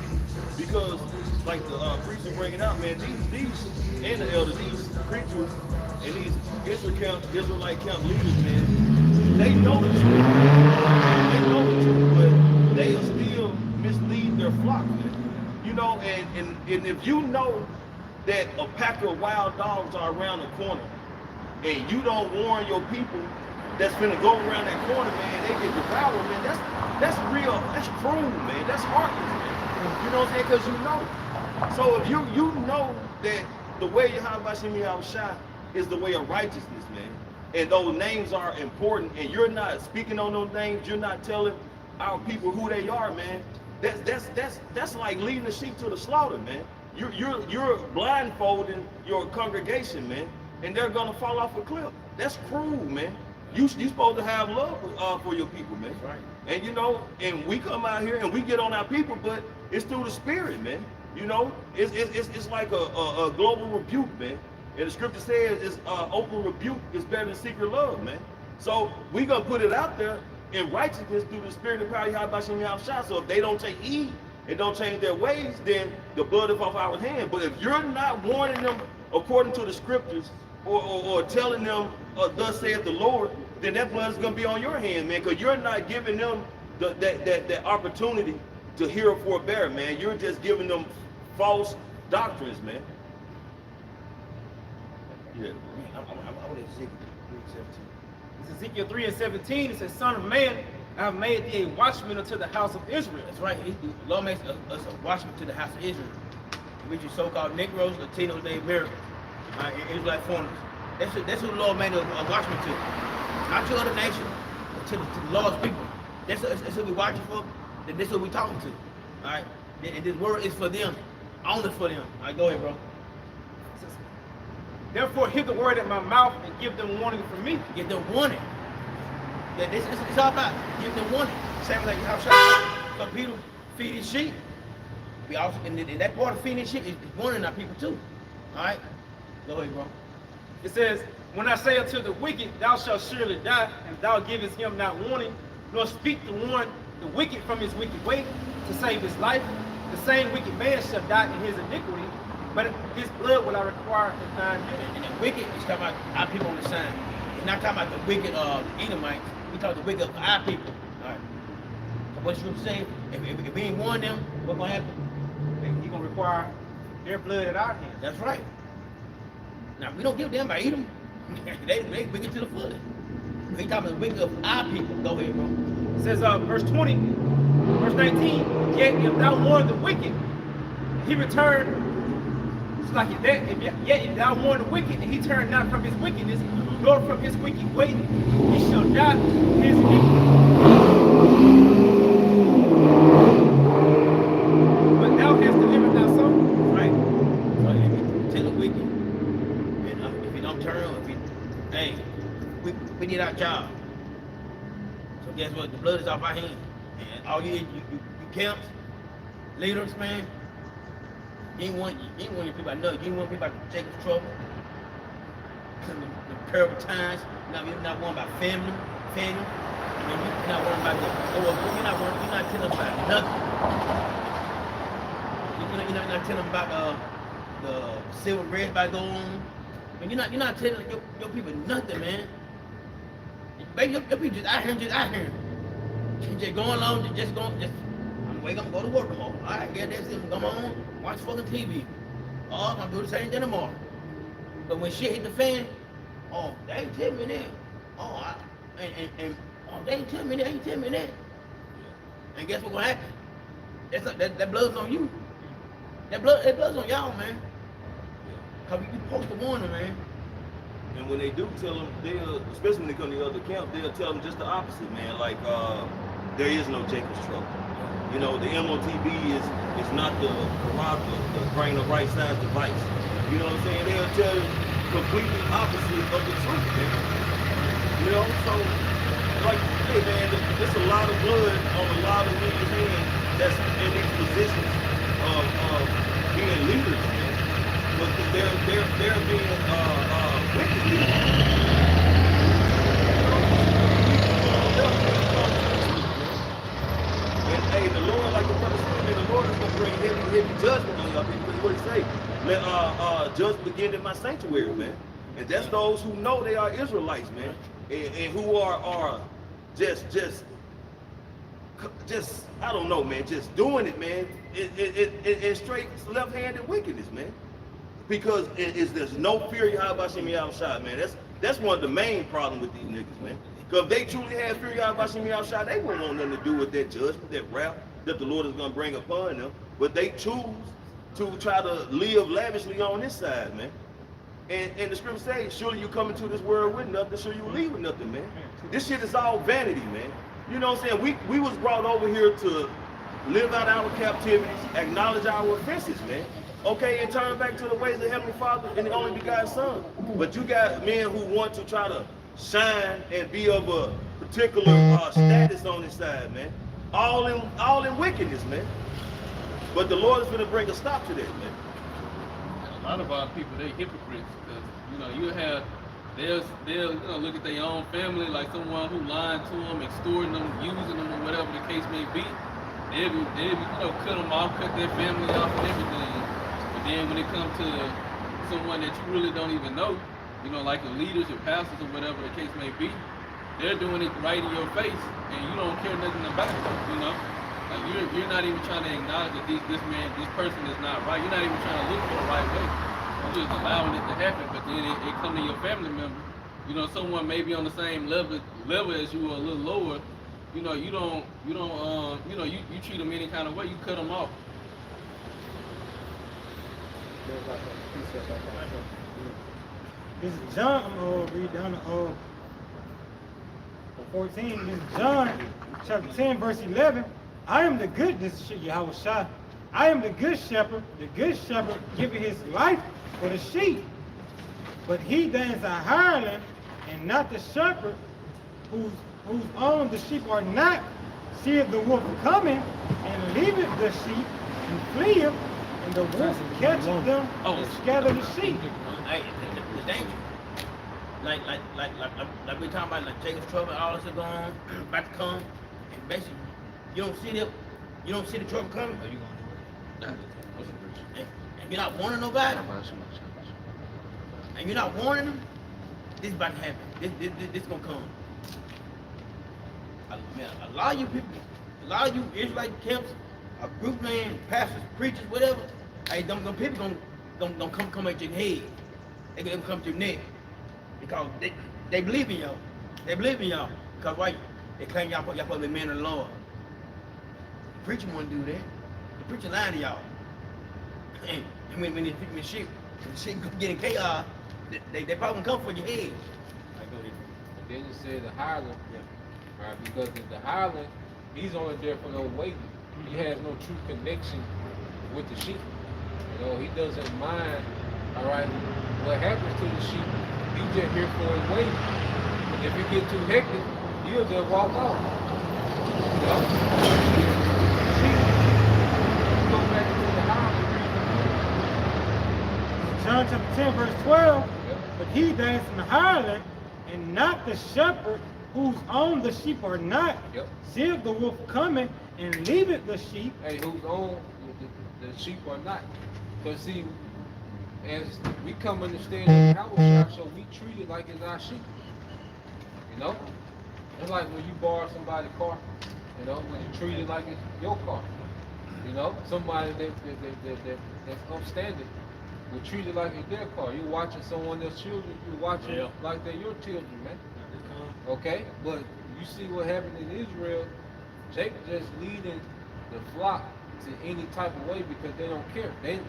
Because, like the preacher bringing out, man, these and the elders, these preachers and these Israelite camp leaders, man, they know the truth. They know the truth, but they still mislead their flock, man. You know, and if you know that a pack of wild dogs are around the corner, and you don't warn your people that's finna go around that corner, man, they get devoured, man. That's real. That's cruel, man. That's heartless, man. You know what I'm saying? Because you know. So if you know that the way Yahweh Shai is the way of righteousness, man, and those names are important, and you're not speaking on those names, you're not telling our people who they are, man. That's like leading the sheep to the slaughter, man. You're blindfolding your congregation, man, and they're gonna fall off a cliff. That's cruel, man. You supposed to have love for your people, man. Right. And you know, and we come out here and we get on our people, but it's through the spirit, man. You know, it's like a global rebuke, man. And the scripture says it's open rebuke is better than secret love, man. So we gonna put it out there in righteousness through the spirit and power of Yahweh. So if they don't take heed and don't change their ways, then the blood is off our hand. But if you're not warning them according to the scriptures or telling them, thus saith the Lord, then that blood is going to be on your hand, man, because you're not giving them that opportunity to hear or forbear, man. You're just giving them false doctrines, man. Yeah. I want Ezekiel 3:17. It's Ezekiel 3:17. It says, Son of man, I have made thee a watchman unto the house of Israel. That's right. The Lord makes us a watchman to the house of Israel, which is so-called Negroes, Latinos, Native Americans, Israelite foreigners. That's who the Lord made a watchman to. Not to other nations, but to the Lord's people. That's who we're watching for. Then this is who we're talking to. All right. And this word is for them, only for them. All right, go ahead, bro. Therefore, hear the word at my mouth and give them warning from me. Give them warning. Yeah, it's all about giving them warning. Same like how shall So Peter feed his sheep. We also, and that part of feeding his sheep is warning our people too. All right, go ahead, bro. It says, when I say unto the wicked, thou shalt surely die, and thou givest him not warning, nor speak to warn the wicked from his wicked way to save his life, the same wicked man shall die in his iniquity, but his blood will I require to find him. And the wicked is talking about our people on the sign. It's not talking about the wicked Edomites. We talk the wicked of our people. All right. So what you say? If we ain't warn them, what's gonna happen? He's gonna require their blood at our hands. That's right. Now we don't give them by Edom. they wicked to the fullest. We talking about the wicked of our people. Go ahead, bro. It says verse 20, verse 19, yet if thou warn the wicked, he returned. It's like yet if thou warn the wicked, and he turned not from his wickedness, nor from his wicked way, he shall die in his iniquity. But thou hast delivered thy soul. Right. So if you tell the wicked, and if you don't turn, hey, we need our job. So guess what? The blood is off our hands. And all you camps, leaders, man, you ain't want your people to know. You ain't want people to take us trouble. The terrible times. You're not worrying about family. I mean, you're not worrying about you're not telling them about nothing. You're not telling them about the civil unrest by going on. I mean, you're not telling your people nothing, man. Baby, your people just out here, just going along, I'm wake up and go to work tomorrow. All right, yeah, that's it. Come on, watch fucking TV. Oh, I'm gonna do the same thing tomorrow. But when shit hit the fan, oh, they ain't tell me that. Oh, they ain't tell me that. And guess what's gonna happen? That blood's on you. That blood's on y'all, man. Cause you supposed to warn them, man. And when they do tell them, especially when they come to the other camp, they'll tell them just the opposite, man. Like, there is no Jacob's trouble. You know, the MOTB is not the bring the right size device. You know what I'm saying? They'll tell you completely opposite of the truth, man. You know, so, like, hey, man, there's a lot of blood on a lot of niggas' hands that's in these positions of being leaders, man. But they're being wicked leaders. And hey, the Lord, like the brother said, the Lord is gonna bring heavy judgment on y'all people. What he say? Let judgment begin in my sanctuary, man. And that's those who know they are Israelites, man, and who are just I don't know, man, just doing it, man. It's straight left-handed wickedness, man. Because there's no fear Yahweh Shem Yahushua, man. That's one of the main problems with these niggas, man. Because if they truly had fear Yahweh Shem Yahushua, they wouldn't want nothing to do with that judgment, that wrath that the Lord is going to bring upon them. But they choose to try to live lavishly on this side, man. And the scripture says, surely you come into this world with nothing, surely you leave with nothing, man. This shit is all vanity, man. You know what I'm saying? We was brought over here to live out our captivities, acknowledge our offenses, man. Okay, and turn back to the ways of the Heavenly Father and the only begotten Son. But you got men who want to try to shine and be of a particular status on this side, man. All in wickedness, man. But the Lord is going to bring a stop to that, man. A lot of our people, they hypocrites, because they'll look at their own family like someone who lied to them, extorting them, using them, or whatever the case may be. They'll cut them off, cut their family off, and everything. But then when it comes to someone that you really don't even know, like your leaders, your pastors, or whatever the case may be, they're doing it right in your face, and you don't care nothing about it. Like you're not even trying to acknowledge that this person is not right. You're not even trying to look for the right way. You're just allowing it to happen. But then it come to your family member. Someone maybe on the same level as you or a little lower, you know, you treat them any kind of way, you cut them off. There's like a precept like that. This is John. I'm gonna read down to 14. This is John chapter 10, verse 11. I am the good, this is Yahweh Shai. I am the good shepherd. The good shepherd giving his life for the sheep. But he that is a hireling and not the shepherd, whose own the sheep are not, seeth the wolf coming, and leaveth the sheep, and fleeth, and the wolf catcheth them, and scatter the sheep. Hey, the danger. Like we talking about, like Jacob's trouble, all this is going on, about to come, and basically you don't see the trouble coming. Are you gonna do it? And you're not warning nobody. And you're not warning them. This is about to happen. This gonna come. Man, a lot of you people, a lot of you Israelite camps, a group man, pastors, preachers, whatever. Hey, them people gonna come at your head. They gonna come to your neck because they believe in y'all. They believe in y'all because why? They claim y'all supposed to be men of the Lord. The preacher won't do that. The preacher lying to y'all. And when the shit get in chaos, they probably come for your head. Like, go ahead. And then you say the hireling, right? Because the hireling, he's only there for no waiting. He has no true connection with the sheep. You know, he doesn't mind, all right, what happens to the sheep. He's just here for his waiting. And if it get too hectic, he'll just walk off. You know? Sheep, go back to the hireling. John chapter 10, verse 12. But he that is an hireling, and not the shepherd, whose own the sheep are not, seeth the wolf coming, and leaveth the sheep. Hey, whose own the sheep are not. Because see, as we come understand the power shop, so we treat it like it's our sheep. You know? It's like when you borrow somebody's car, you know, when you treat it like it's your car. You know, somebody that's upstanding will treat it like it's their car. You're watching someone else's children, you're watching it like they're your children, man. Okay? But you see what happened in Israel, Jacob just leading the flock to any type of way because they don't care. They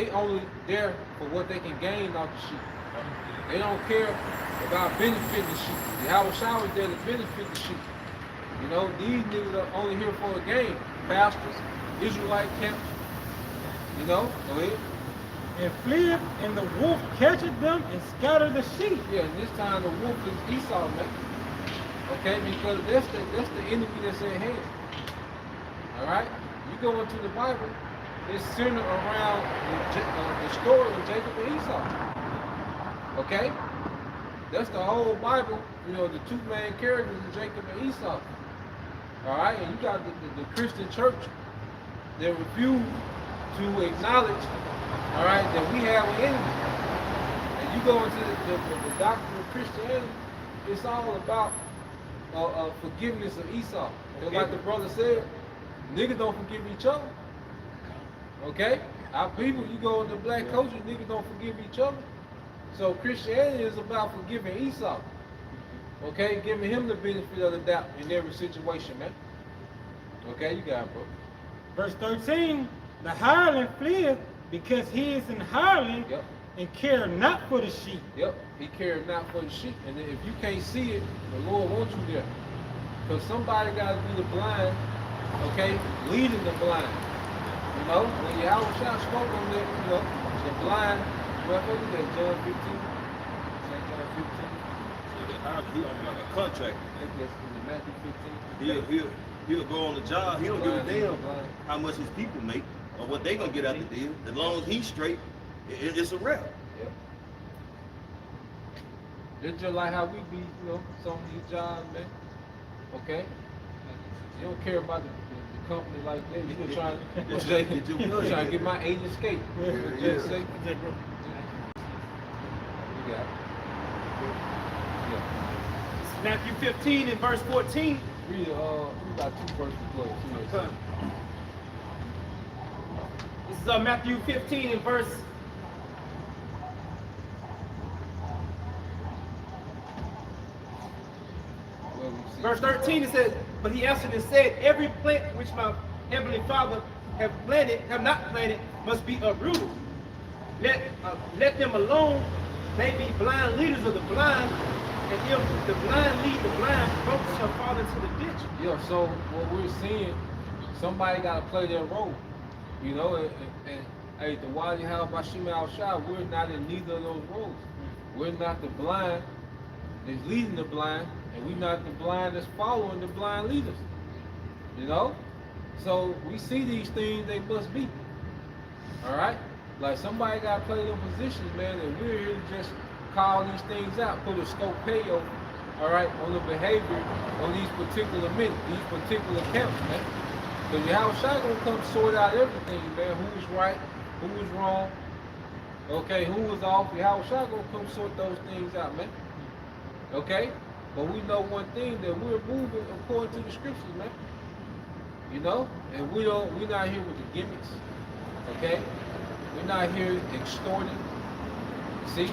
only there for what they can gain off the sheep. They don't care about benefiting the sheep. The Howard Shower is there to benefit the sheep. You know, these niggas are only here for a gain. Pastors, Israelite camps, you know, go ahead. And fleeth, and the wolf catcheth them, and scatter the sheep. Yeah, and this time the wolf is Esau, man. Okay, because that's the enemy that's at hand. All right, you go into the Bible, it's centered around the story of Jacob and Esau. Okay, that's the whole Bible. You know, the two main characters of Jacob and Esau. All right, and you got the Christian church that refuse to acknowledge, all right, that we have an enemy. And you go into the doctrine of Christianity, it's all about forgiveness of Esau. Just like the brother said, niggas don't forgive each other. Okay? Our people, you go into black culture, niggas don't forgive each other. So Christianity is about forgiving Esau. Okay? Giving him the benefit of the doubt in every situation, man. Okay, you got it, bro. Verse 13, the hireling fleeth, because he is an hireling, and care not for the sheep. Yep, he cared not for the sheep. And if you can't see it, the Lord wants you there. Because somebody got to be the blind, okay, leading the blind. You know, when Yahweh Shah spoke on that, you know, the blind, what was that, John 15? St. John 15? He on like a contract. I think that's Matthew 15. He'll go on the job. He don't give a damn how much his people make or what they gonna get out the deal. As long as he's straight, it's a wrap. Yep. It's just like how we be, you know, some of these jobs, man. Okay? You don't care about the company like that. You just trying to get my agent skate. Just say, you got it. This is Matthew 15 and verse 14. We got two verses close. This is Matthew 15 and verse. Where we see Verse 13 it says, but he answered and said, every plant which my heavenly Father have not planted, must be uprooted. Let them alone. They be blind leaders of the blind, and if the blind lead the blind, both shall fall into the ditch. Yeah, so what we're seeing, somebody got to play their role, you know, and hey, the Wadi How Bashima Al Shah, we're not in neither of those roles. We're not the blind that's leading the blind, and we're not the blind that's following the blind leaders, you know? So we see these things, they must be, all right? Like somebody got to play their positions, man, and we're here to just call these things out, put a scopeo, all right, on the behavior on these particular men, these particular camps, man. Because Yahweh Shai gonna come sort out everything, man. Who was right, who was wrong, okay, who was off. Yahweh Shai gonna come sort those things out, man. Okay? But we know one thing, that we're moving according to the scriptures, man. You know? And we're not here with the gimmicks. Okay? We're not here extorting. See?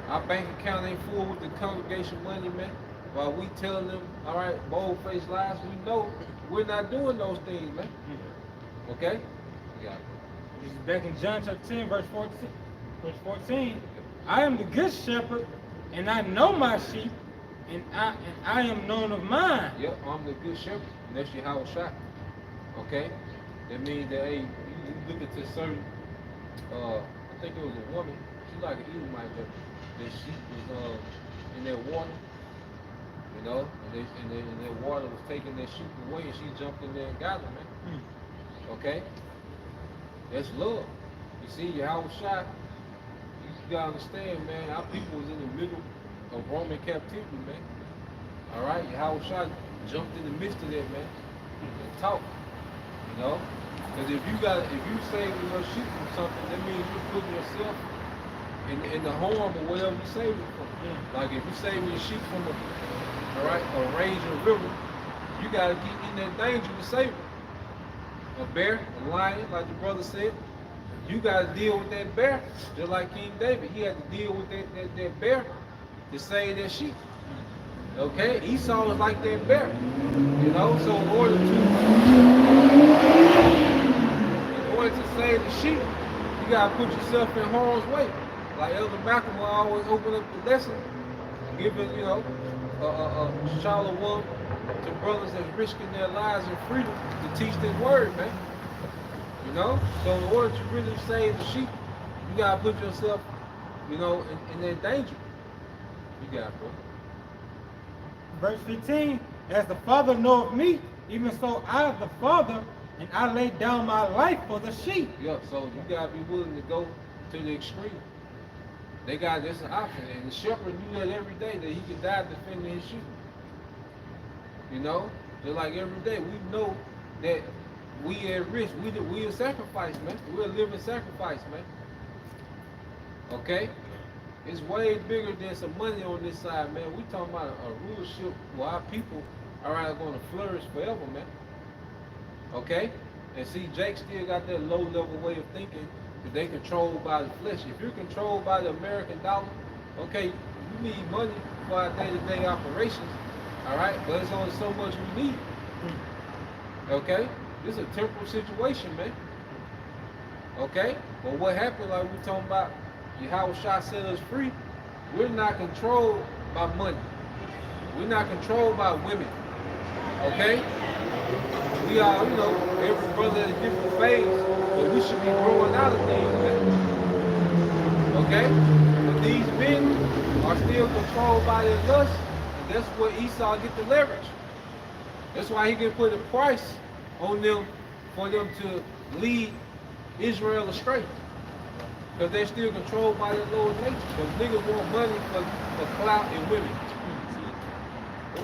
Our bank account ain't full with the congregation money, man. While we telling them, all right, bold-faced lies, we know we're not doing those things, man. Okay? Yeah. This is back in John chapter 10, verse 14. Verse 14. I am the good shepherd, and I know my sheep, and I am known of mine. Yep, I'm the good shepherd, and that's Yahweh Shai. Okay? That means that, hey, you look at this certain, I think it was a woman, she's like an Edomite, but that sheep was in that water, you know, and that water was taking that sheep away, and she jumped in there and got them, man. Okay? That's love. You see, Yahweh Shai, you gotta understand, man, our people was in the middle of Roman captivity, man. All right? Yahweh Shai jumped in the midst of that, man, and talked, you know? Because if you saving your sheep from something, that means you're putting yourself in the harm or whatever you saving from. Like if you saving your sheep from a raging river, you gotta get in that danger to save them. A bear, a lion, like the brother said, you gotta deal with that bear, just like King David. He had to deal with that bear to save that sheep. Okay? Esau was like that bear. You know, so in order to save the sheep, you gotta put yourself in harm's way. Like Elder Malcolm will always open up the lesson, giving, you know, shalom to brothers that's risking their lives and freedom to teach this word, man. You know? So in order to really save the sheep, you gotta put yourself, you know, in that danger. You got it, bro. Verse 15, as the Father knoweth me, even so I, the Father, and I lay down my life for the sheep. Yeah, so you gotta be willing to go to the extreme. They got this an option, and the shepherd knew that every day that he could die defending his sheep. You know, just like every day we know that we at risk. We a sacrifice, man. We're a living sacrifice, man. Okay, it's way bigger than some money on this side, man. We talking about a rulership where our people are going to flourish forever, man. Okay, and see, Jake still got that low-level way of thinking. They controlled by the flesh. If you're controlled by the American dollar, okay, you need money for our day-to-day operations, all right? But it's only so much we need. Okay, this is a temporal situation, man. Okay, but what happened? Like we talking about, Yahweh Shai set us free. We're not controlled by money. We're not controlled by women. Okay. We are, you know, every brother at a different phase, but we should be growing out of things, man. Okay? But these men are still controlled by their lust, and that's where Esau get the leverage. That's why he can put a price on them for them to lead Israel astray. Because they're still controlled by their lower nature. But niggas want money for clout and women.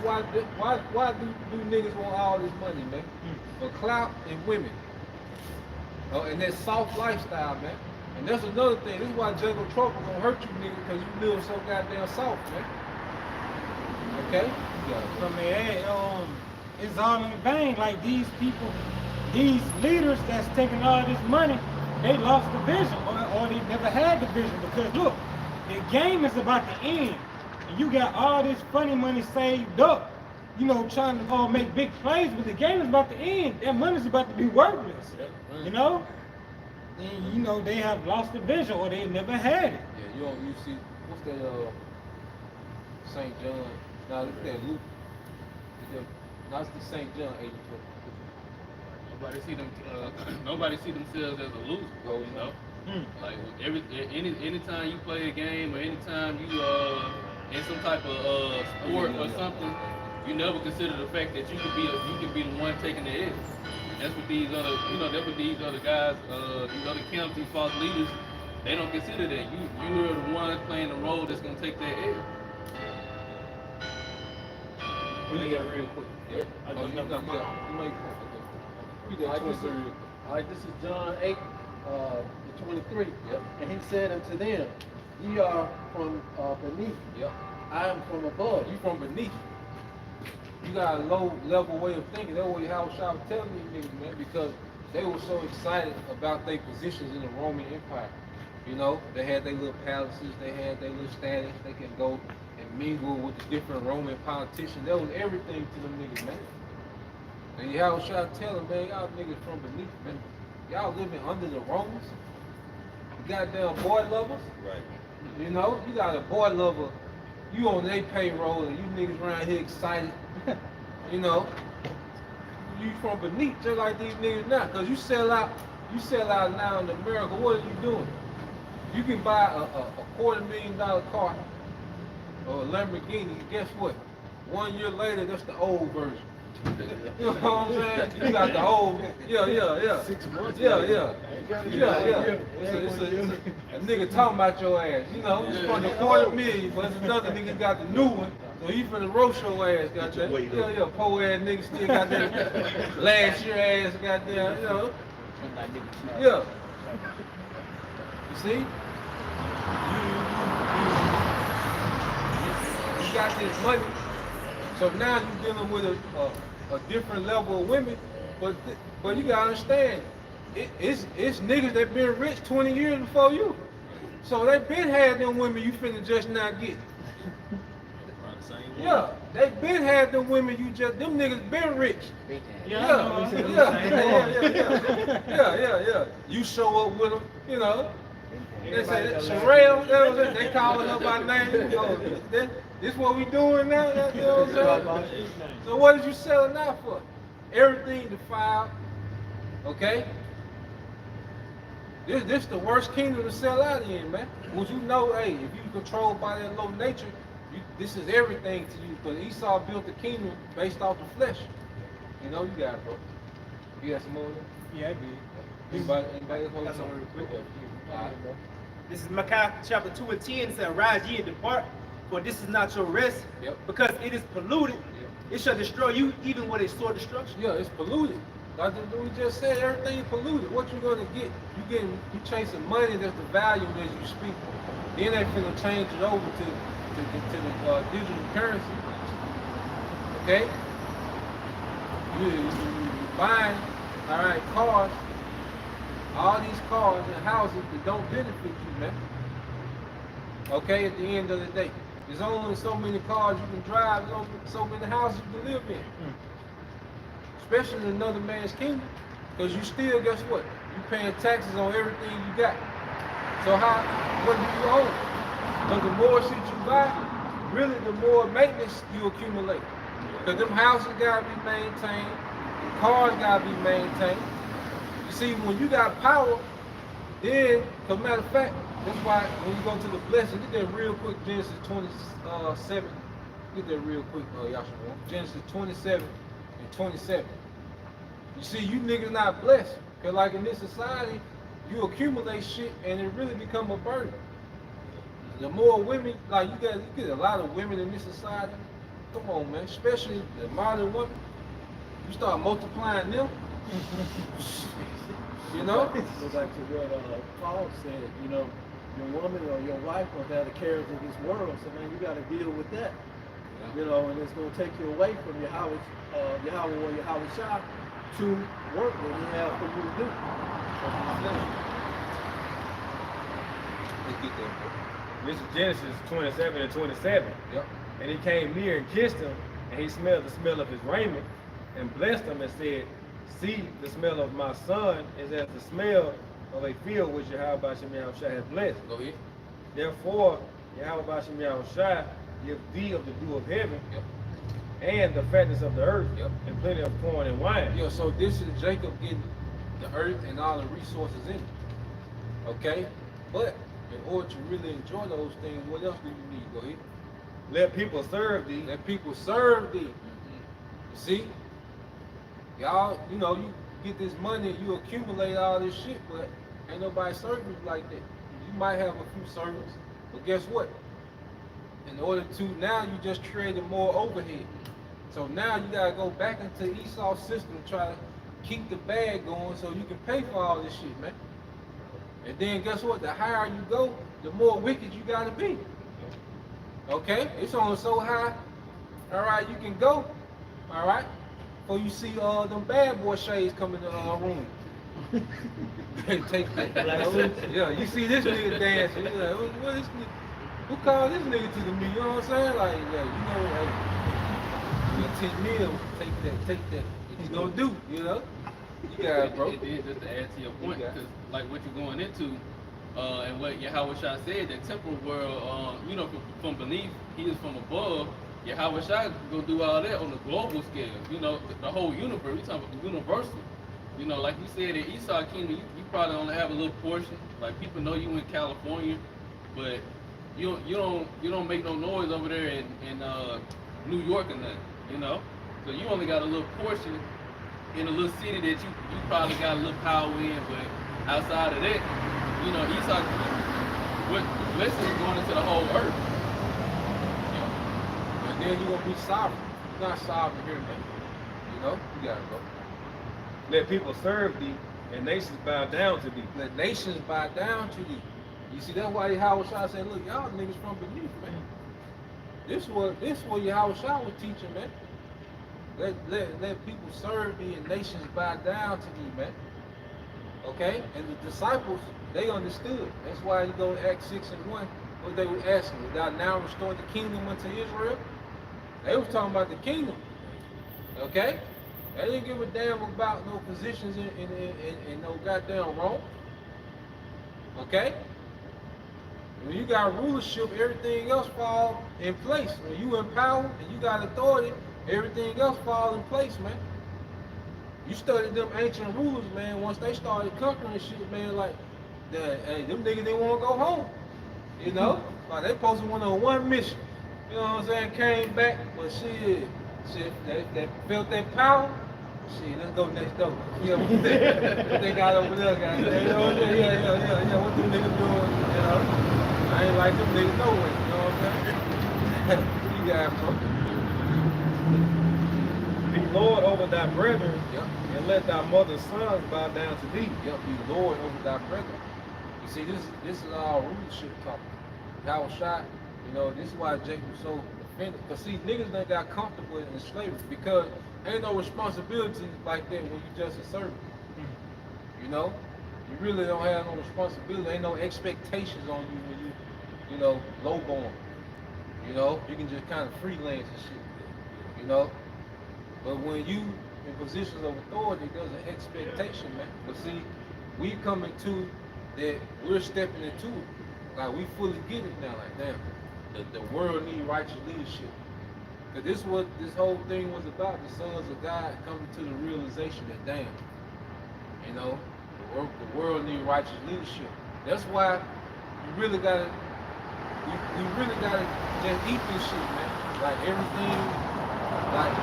Why do niggas want all this money, man? For clout and women. And that soft lifestyle, man. And that's another thing. This is why jungle trouble gonna hurt you niggas, because you live so goddamn soft, man. Okay? So man, it's all in vain. Like these people, these leaders that's taking all this money, they lost the vision, or they never had the vision. Because look, the game is about to end. And you got all this funny money saved up, you know, trying to make big plays, but the game is about to end. That money's about to be worthless. You know? And, you know, they have lost the vision or they never had it. Yeah, you see, what's that, St. John, no, look at that Luke. That's the St. John 8:12. Nobody see themselves as a loser, you know? Like anytime you play a game or anytime you in some type of sport or something, you never consider the fact that you can be the one taking the edge. That's what these other, you know, that's what these other guys, these other camps, these false leaders, they don't consider that. You are the one playing the role that's gonna take that edge. We got real quick. Yeah. All right, this is John 8, to 23. Yep. And he said unto them, ye are from beneath, Yep. I am from above. You from beneath. You got a low level way of thinking. That's what Howard Shaw was telling these niggas, man, because they were so excited about their positions in the Roman Empire. You know, they had their little palaces, they had their little status, they can go and mingle with the different Roman politicians. That was everything to them niggas, man. And Howard Shaw tell them, man, y'all niggas from beneath, man. Y'all living under the Romans. You goddamn boy lovers. Right. You know, you got a boy lover, you on their payroll and you niggas around here excited. You know, you from beneath just like these niggas now. Cause you sell out now in America, what are you doing? You can buy a $250,000 car or a Lamborghini, guess what? 1 year later, that's the old version. You know what I'm saying? You got the old, yeah. 6 months. Yeah. A nigga talking about your ass, you know, it's for the $250,000, but it's another nigga got the new one, so he finna roast your ass, goddamn. Yeah, poor ass nigga still got that last year ass, goddamn, you know. Yeah. You see? You got this money, so now you're dealing with a different level of women, but you gotta understand, it's niggas that been rich 20 years before you. So they been had them women you finna just not get. Yeah, they been had them women them niggas been rich. Yeah. You show up with them, you know. They say Sherelle, they calling her by name. Oh, this what we doing now? You know what I'm saying? So what is you selling out for? Everything defiled. Okay? This the worst kingdom to sell out in, man. Once you know, hey, if you controlled by that low nature, this is everything to you. But Esau built the kingdom based off the flesh. You know, you got it, bro. You got some more? Yeah, I did. Anybody hold Got some something? real quick. All right. This is Micah chapter 2 and 10. It says, "Arise ye and depart, for this is not your rest, Yep. because it is polluted. Yep. It shall destroy you even with a sore destruction." Yeah, it's polluted. Like we just said, everything is polluted. What you gonna get? You chasing money that's the value that you speak. Then they finna change it over to the digital currency. Okay? You buying, all right, cars. All these cars and houses that don't benefit you, man. Okay, at the end of the day. There's only so many cars you can drive, there's only so many houses you can live in. Especially in another man's kingdom. Because you still, guess what? You paying taxes on everything you got. So what do you own? Because the more shit you buy, really the more maintenance you accumulate. Because them houses gotta be maintained, the cars gotta be maintained. You see, when you got power, then, as a matter of fact, that's why when you go to the blessing, get that real quick, Genesis 27. Get that real quick, Yahshua. Genesis 27 and 27. You see, you niggas not blessed. Because like in this society, you accumulate shit and it really become a burden. The more women, like you get a lot of women in this society. Come on, man, especially the modern women. You start multiplying them. You know? Go back to what Paul said, you know, your woman or your wife will have the cares of this world, so man, you got to deal with that. Yeah. You know, and it's going to take you away from your Yahweh or Yahweh Shah to work what you have for you to do. This is Genesis 27 and 27. Yep. And he came near and kissed him, And he smelled the smell of his raiment, and blessed him, and said, see, the smell of my son is as the smell of a field which Yahweh Shem Yahushua has blessed. Go ahead. Therefore, Yahweh Shem Yahushua give thee of the dew of heaven, Yep. and the fatness of the earth, Yep. and plenty of corn and wine. Yeah, so this is Jacob getting the earth and all the resources in it. Okay? But in order to really enjoy those things, what else do you need? Go ahead. Let people serve thee. Let people serve thee. You see? Y'all, you know, you get this money, you accumulate all this shit, but ain't nobody serving you like that. You might have a few servants, but guess what? In order to, now you just created more overhead. So now you gotta go back into Esau's system and try to keep the bag going so you can pay for all this shit, man. And then guess what? The higher you go, the more wicked you gotta be. Okay? It's on so high. All right, you can go. All right? Before you see them bad boy shades come in the room. And take that. Yeah, you see this nigga dancing. You're like, what this nigga? Who called this nigga to the meeting? You know what I'm saying? Like, yeah, you know, hey, 10 mil, take that. What you gonna do, you know? You got it, bro. It is just to add to your point, You got it. because like what you're going into, and what Yahweh Shai said, that temporal world, you know, from beneath, he is from above. Yahweh Shai gonna do all that on the global scale. You know, the whole universe. We talking about the universal. You know, like you said, in Esau Kingdom, you probably only have a little portion. Like people know you in California, but you don't make no noise over there in New York or nothing. You know, so you only got a little portion in a little city that you probably got a little power in, but outside of that, you know, Esau, what blessing is going into the whole earth. And then you're gonna be sovereign. You're not sovereign here, man. You know, you gotta go. Let people serve thee, and nations bow down to thee. Let nations bow down to thee. You see, that's why Yahweh Shai said, look, y'all niggas from beneath, man. This what Yahweh Shai was teaching, man. Let people serve thee and nations bow down to thee, man. Okay? And the disciples, they understood. That's why you go to Acts 6:1, what they were asking, thou now restored the kingdom unto Israel? They was talking about the kingdom. Okay? They didn't give a damn about no positions in no goddamn Rome. Okay? When you got rulership, everything else fall in place. When you in power and you got authority, everything else fall in place, man. You studied them ancient rulers, man. Once they started conquering shit, man, like, hey, them niggas didn't want to go home. You know? Like, they posted one on one mission. You know what I'm saying? Came back, but shit, they felt that power. Shit, let's go next door. You know what they got over there, guys. You know what I'm saying? Yeah, what them niggas doing, you know? I ain't like them niggas no way, you know what I'm saying? You got bro. Be Lord over thy brethren, Yep. and let thy mother's sons bow down to thee. Yep, be Lord over thy brethren. You see, this is all rulership talk. Yahweh Shai, you know, this is why Jacob was so offended. Because see, niggas done got comfortable in slavery because ain't no responsibility like that when you just a servant. You know? You really don't have no responsibility. Ain't no expectations on you when you know, lowborn. You know? You can just kind of freelance and shit. You know? But when you in positions of authority, there's an expectation, man. But see, we coming to that we're stepping into it. Like we fully get it now, like damn, the world need righteous leadership. Cause this is what this whole thing was about, the sons of God coming to the realization that damn, you know, the world need righteous leadership. That's why you really gotta we really gotta just eat this shit, man. Like everything, like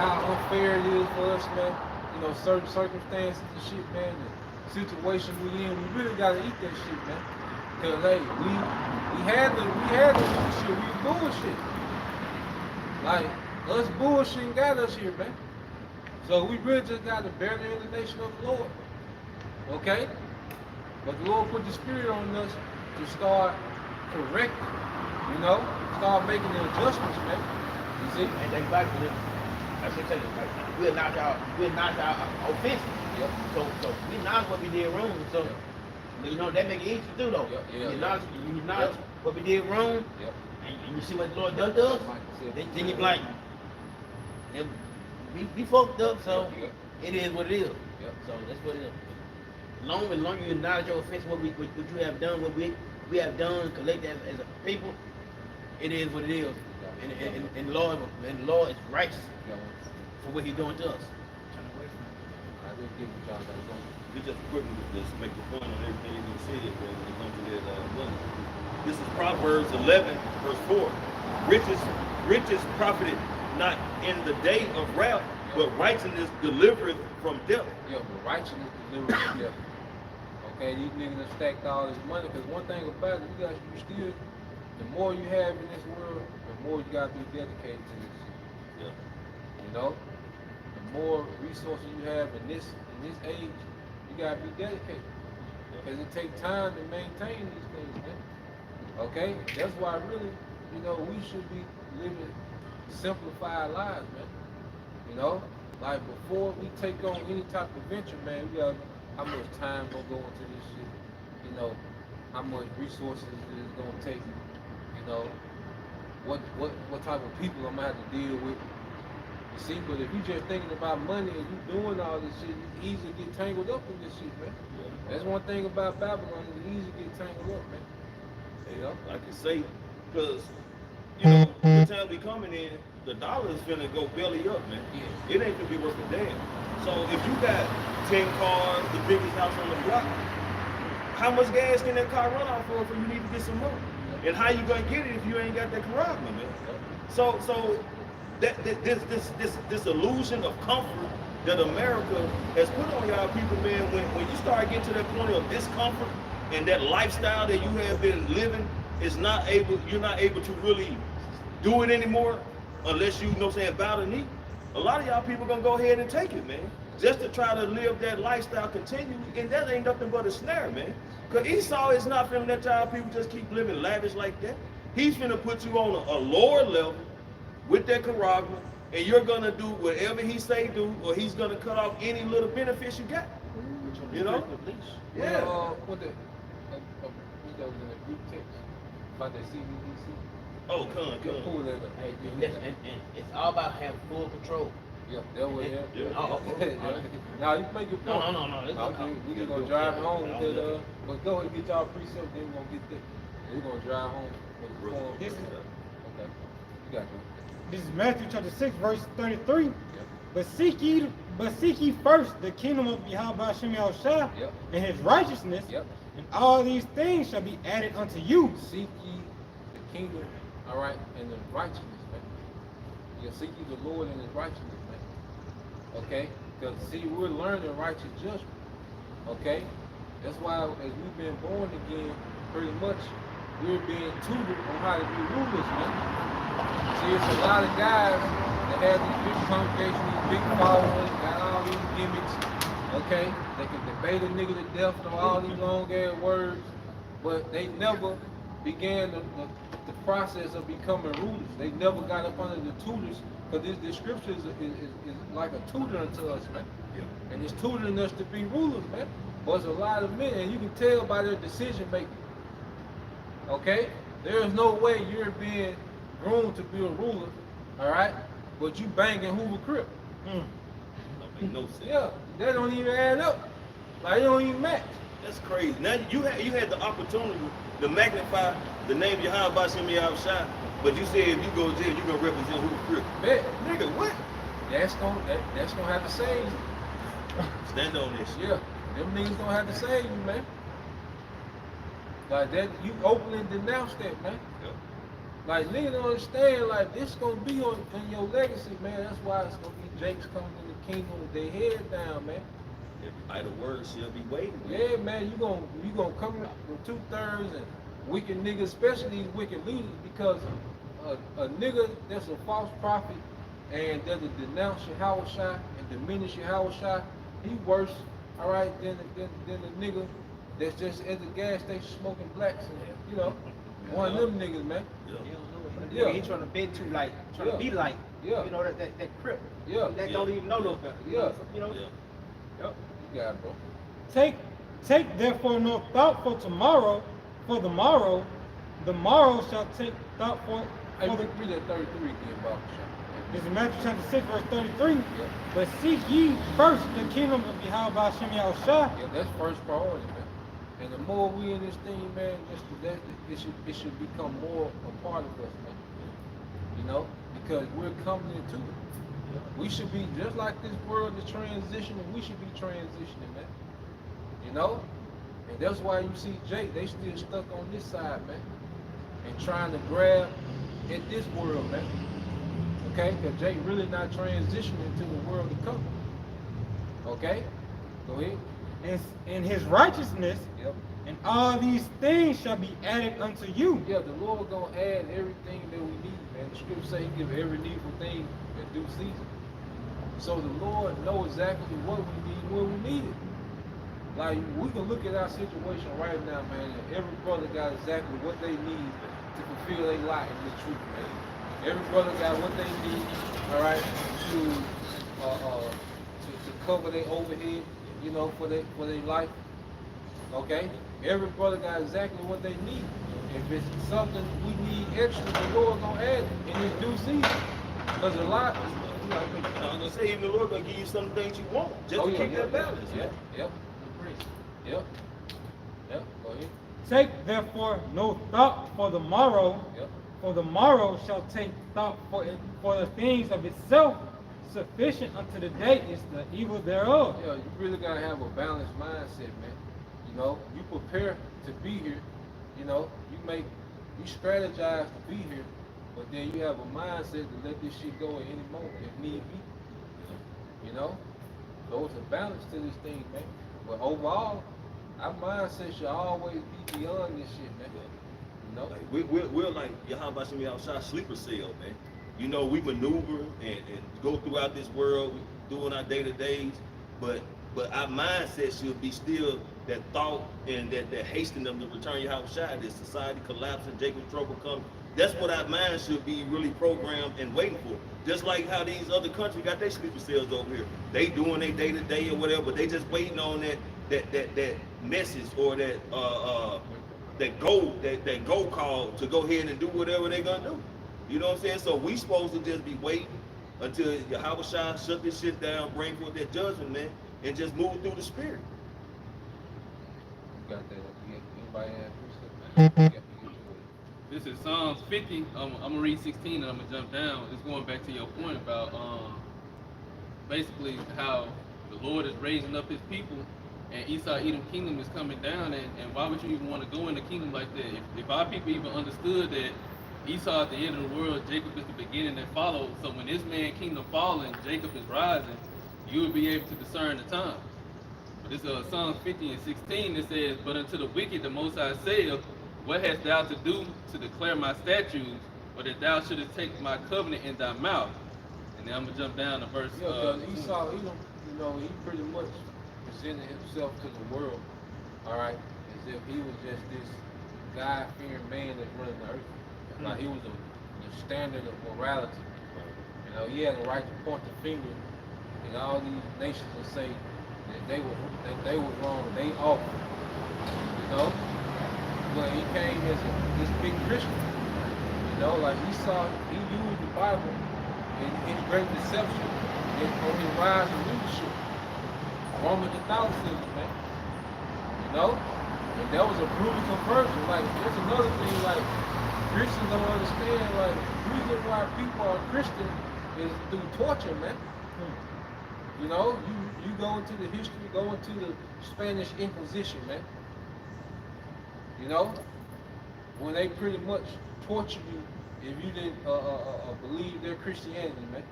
how unfair it is for us, man. You know, certain circumstances and shit, man. The situation we in, we really gotta eat that shit, man. Cause hey, we had the shit, we bullshit. Like us bullshit got us here, man. So we really just gotta bear the indignation of the Lord. Okay? But the Lord put the spirit on us to start correcting, you know, start making the adjustments, man. You see? And they back to this. I should tell you, like, we're not our offensive. Yep. So we acknowledge what we did wrong. So you know that make it easy to do though. Yeah. You acknowledge what we did wrong. Yep. and you see what the Lord done to us, then you be like, yeah, we fucked up, so it is what it is. So that's what it is. Long you acknowledge your offense, what you have done, what we have done, collect as a people, it is what it is. And the Lord is righteous for what He's doing to us. We just quickly just make the point on everything you just said, bro, when it comes to that money. This is Proverbs 11, verse 4. Riches profited not in the day of wrath, but righteousness delivereth from death. Yeah, but righteousness delivereth from death. Okay, these niggas have stacked all this money, because one thing about it, you still, the more you have in this world, the more you gotta be dedicated to this shit. Yeah. You know? The more resources you have in this age, you gotta be dedicated. Because it takes time to maintain these things, man. Okay? That's why really, we should be living simplified lives, man. You know? Like before we take on any type of venture, man, we got how much time gonna go into this shit, how much resources it's gonna take, what type of people I'm gonna have to deal with. You see, but if you just thinking about money and you doing all this shit, it's easy to get tangled up in this shit, man. That's one thing about Babylon, it's easy to get tangled up, man. Like I say, because the time we coming in, the dollar is finna go belly up, man. Yeah. It ain't gonna be worth a damn. So if you got 10 cars, the biggest house on the block, how much gas can that car run off for you need to get some more? And how you gonna get it if you ain't got that charisma, man? So this illusion of comfort that America has put on y'all people, man, when you start getting to that point of discomfort and that lifestyle that you have been living you're not able to really do it anymore unless you bow the knee. A lot of y'all people gonna go ahead and take it, man, just to try to live that lifestyle continually, and that ain't nothing but a snare, man. Cause Esau is not finna let y'all people just keep living lavish like that. He's finna put you on a lower level with that charisma, and you're gonna do whatever he say do, or he's gonna cut off any little benefits you got. Yeah. In the group text about that CBDC. Oh, come. Hey, and it's all about having full control. Yeah, that way. Yeah. Oh, okay. Now you make your point. No. We just gonna drive home with it. But go ahead and get y'all preset, then we're gonna get there. We're gonna drive home with the form. This is- Okay. You got it. This is Matthew chapter 6, verse 33. Yep. But seek ye first the kingdom of Yahweh Shem Yahushua Yep. and his righteousness, Yep. and all these things shall be added unto you. Seek ye the kingdom, all right, and the righteousness, man. You seek ye the Lord and his righteousness, man. Okay? Because see, we're learning righteous judgment. Okay? That's why as we've been born again, pretty much we're being tutored on how to be rulers, man. See, it's a lot of guys that have these big congregations, these big followers, got all these gimmicks. Okay? They can debate a nigga to death, know all these long ass words, but they never began the process of becoming rulers. They never got up under the tutors, because this scripture is like a tutor unto us, man. Yeah. And it's tutoring us to be rulers, man. But it's a lot of men, and you can tell by their decision making. Okay? There is no way you're being groomed to be a ruler, all right? But you banging Hoover Crip. Don't make no sense. Yeah, that don't even add up. Like, it don't even match. That's crazy. Now you had the opportunity to magnify the name Yahweh Bashem Yahushua, but you said if you go to jail, you're gonna represent Hoover Crip. Bet. Nigga, what? That's gonna have to save you. Stand on this shit. Yeah, them niggas gonna have to save you, man. Like that, you openly denounce that, man. Yep. Like niggas don't understand, like this gonna be in your legacy, man. That's why it's gonna be Jake's coming in the kingdom with their head down, man. Every idle word shall be waiting. Yeah, man, you gonna come with 2/3 and wicked niggas, especially these wicked leaders, because a nigga that's a false prophet and doesn't denounce Yahushua and diminish Yahushua, he worse, all right, than a nigga that's just at the gas station smoking blacks and one of them niggas, man. Yeah, he trying to bend to like, trying to be like, Yeah. that crip. Yeah. That don't even know no better. Yeah. Yep. You got it, bro. Take therefore no thought for tomorrow, for the morrow the morrow shall take thought for Hey, the read that 33 again, Bob. This is Matthew chapter 6, verse 33. Yeah. But seek ye first the kingdom of Yahweh Hashem Yahushua. Yeah, that's first priority, man. And the more we in this thing, man, it should become more a part of us, man. You know, because we're coming into it. We should be just like this world is transitioning. We should be transitioning, man. You know, and that's why you see Jake. They still stuck on this side, man, and trying to grab at this world, man. Okay, because Jake really not transitioning to the world to come. Okay, go ahead. And his righteousness, Yep. and all these things shall be added unto you. Yeah, the Lord gonna add everything that we need, man. The scripture say He give every needful thing in due season. So the Lord knows exactly what we need when we need it. Like we can look at our situation right now, man, and every brother got exactly what they need to fulfill their life in the truth, man. Every brother got what they need, all right, to cover their overhead, you know, for their life. Okay? Every brother got exactly what they need. If it's something we need extra, the Lord gonna add it in His due season. Because a lot, I'm gonna say even the Lord gonna give you some things you want, just to keep that balance. Yep. Yep. Go ahead. Take therefore no thought for the morrow, Yep. for the morrow shall take thought for the things of itself. Sufficient unto the day is the evil thereof. Yeah, you really gotta have a balanced mindset, man. You know, you prepare to be here. You know, you strategize to be here, but then you have a mindset to let this shit go at any moment if need be. You know, so it's a balance to this thing, man. But overall, our mindset should always be beyond this shit, man. You know, Like we're like Yahweh Shem Yahushua sleeper cell, man. You know, we maneuver and go throughout this world, doing our day-to-days, but our mindset should be still that thought and that hastening of the return of Yahushua, this society collapsing, Jacob's trouble coming. That's what our mind should be really programmed and waiting for. Just like how these other countries got their sleeper cells over here. They doing their day-to-day or whatever, but they just waiting on that message or that go call to go ahead and do whatever they're gonna do. You know what I'm saying? So we supposed to just be waiting until Yahweh shut this shit down, bring forth that judgment, man, and just move through the spirit. you got that. Anybody have precept? This is Psalms 50. I'm gonna read 16 and I'm gonna jump down. It's going back to your point about basically how the Lord is raising up His people, and Esau Edom kingdom is coming down. And why would you even want to go in the kingdom like that? If our people even understood that Esau at the end of the world, Jacob is the beginning that follows. So when this man kingdom falling, Jacob is rising, you would be able to discern the times. But this Psalms 50 and 16, it says, "But unto the wicked the Most High saith, What hast thou to do to declare my statutes, or that thou shouldest take my covenant in thy mouth?" And then I'm gonna jump down to verse. Yeah, because Esau, Edom, you know, he pretty much presented himself to the world, all right, as if he was just this God-fearing man that's running the earth. Like he was the standard of morality. You know, he had the right to point the finger at all these nations and say that they were wrong, they off. You know, but he came as this big Christian. You know, like he used the Bible in his great deception on his rise in leadership. Roman Catholicism, man. You know, and that was a brutal conversion. Like there's another thing, like. Christians don't understand, like, the reason why people are Christian is through torture, man. You know, you go into the history, go into the Spanish Inquisition, man. You know, when they pretty much torture you if you didn't believe their Christianity, man.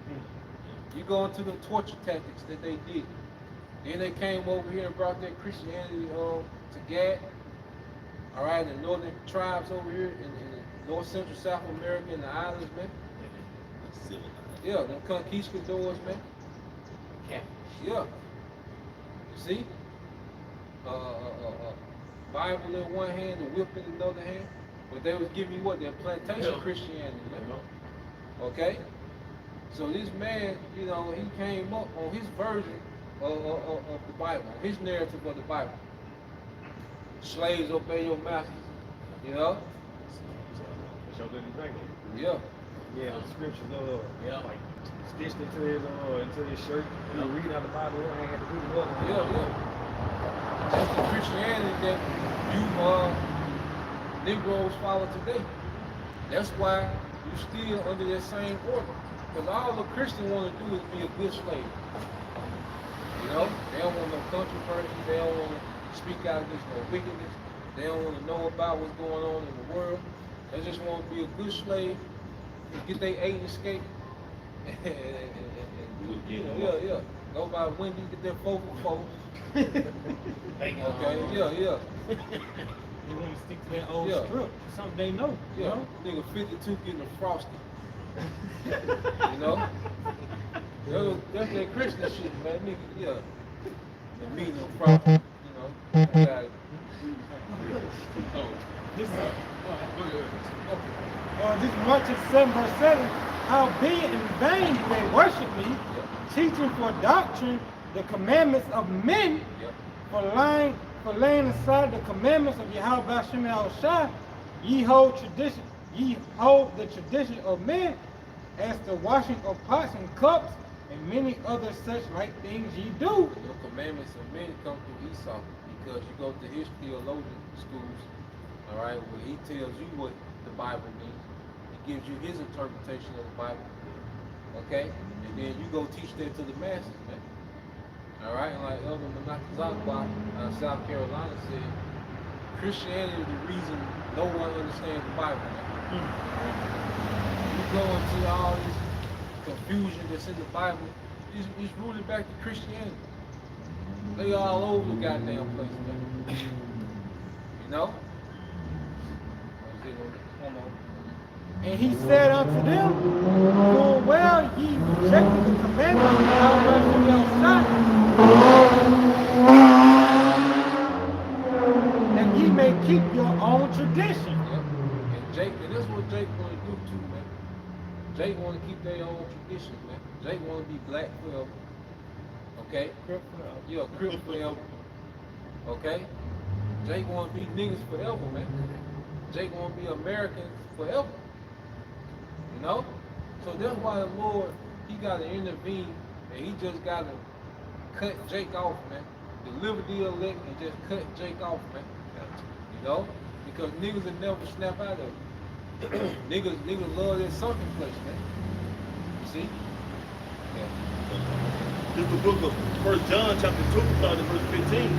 You go into the torture tactics that they did. Then they came over here and brought their Christianity to Gad. All right, the northern tribes over here in North Central South America and the islands, man. Yeah, them conquistadors, man. Yeah. You see? Bible in one hand, the whip in another hand. But they was giving you what? Their plantation Christianity, man. Okay? So this man, you know, he came up on his version of the Bible, his narrative of the Bible. Slaves, obey your masters, you know? that he drank it. Yeah. Yeah, the scriptures Yeah. like stitched into his shirt. He was reading out the Bible and had to do the water. Yeah. That's the Christianity that you Negroes follow today. That's why you still under that same order. Because all the Christian want to do is be a good slave. You know, they don't want no controversy. They don't want to speak out against no wickedness. They don't want to know about what's going on in the world. They just want to be a good slave, and get their 8 and escape. Yeah. Go by Wendy, get their 4 for 4. Okay, yeah. They want to stick to that old Yeah. script, something they know. You Yeah, know? nigga 52 getting a frosty. You know? That's that Christian shit, man. Nigga, yeah. The meat and frosty, you know. I got it. This this is Mark 7 verse 7. Howbeit in vain they worship me, teaching for doctrine the commandments of men, Yep. for laying aside the commandments of Yahweh Hashem Shai, ye hold the tradition of men, as the washing of pots and cups, and many other such like things ye do. The commandments of men come through Esau, because you go to his theologian schools, all right, where he tells you what the Bible means. He gives you his interpretation of the Bible, okay? And then you go teach that to the masses, man. All right, and like Elder Menachezakwa out of South Carolina said, Christianity is the reason no one understands the Bible, man. You go into all this confusion that's in the Bible, it's rooted back to Christianity. They all over the goddamn place, man. You know? And he said unto them, full well ye rejected the commandments of Yahweh Hashem Shai, that ye may keep your own tradition. Yep. And that's what Jake want to do too, man. Jake want to keep their own traditions, man. Jake want to be black forever. Okay? Yeah, Crip forever. Okay? Jake want to be niggas forever, man. Jake want to be Americans forever. You know? So that's why the Lord, he got to intervene, and he just got to cut Jake off, man. Deliver the elect and just cut Jake off, man. You know? Because niggas will never snap out of it. niggas love that sunken place, man. You see? Yeah. This is the book of 1 John chapter 2, starting at verse 15.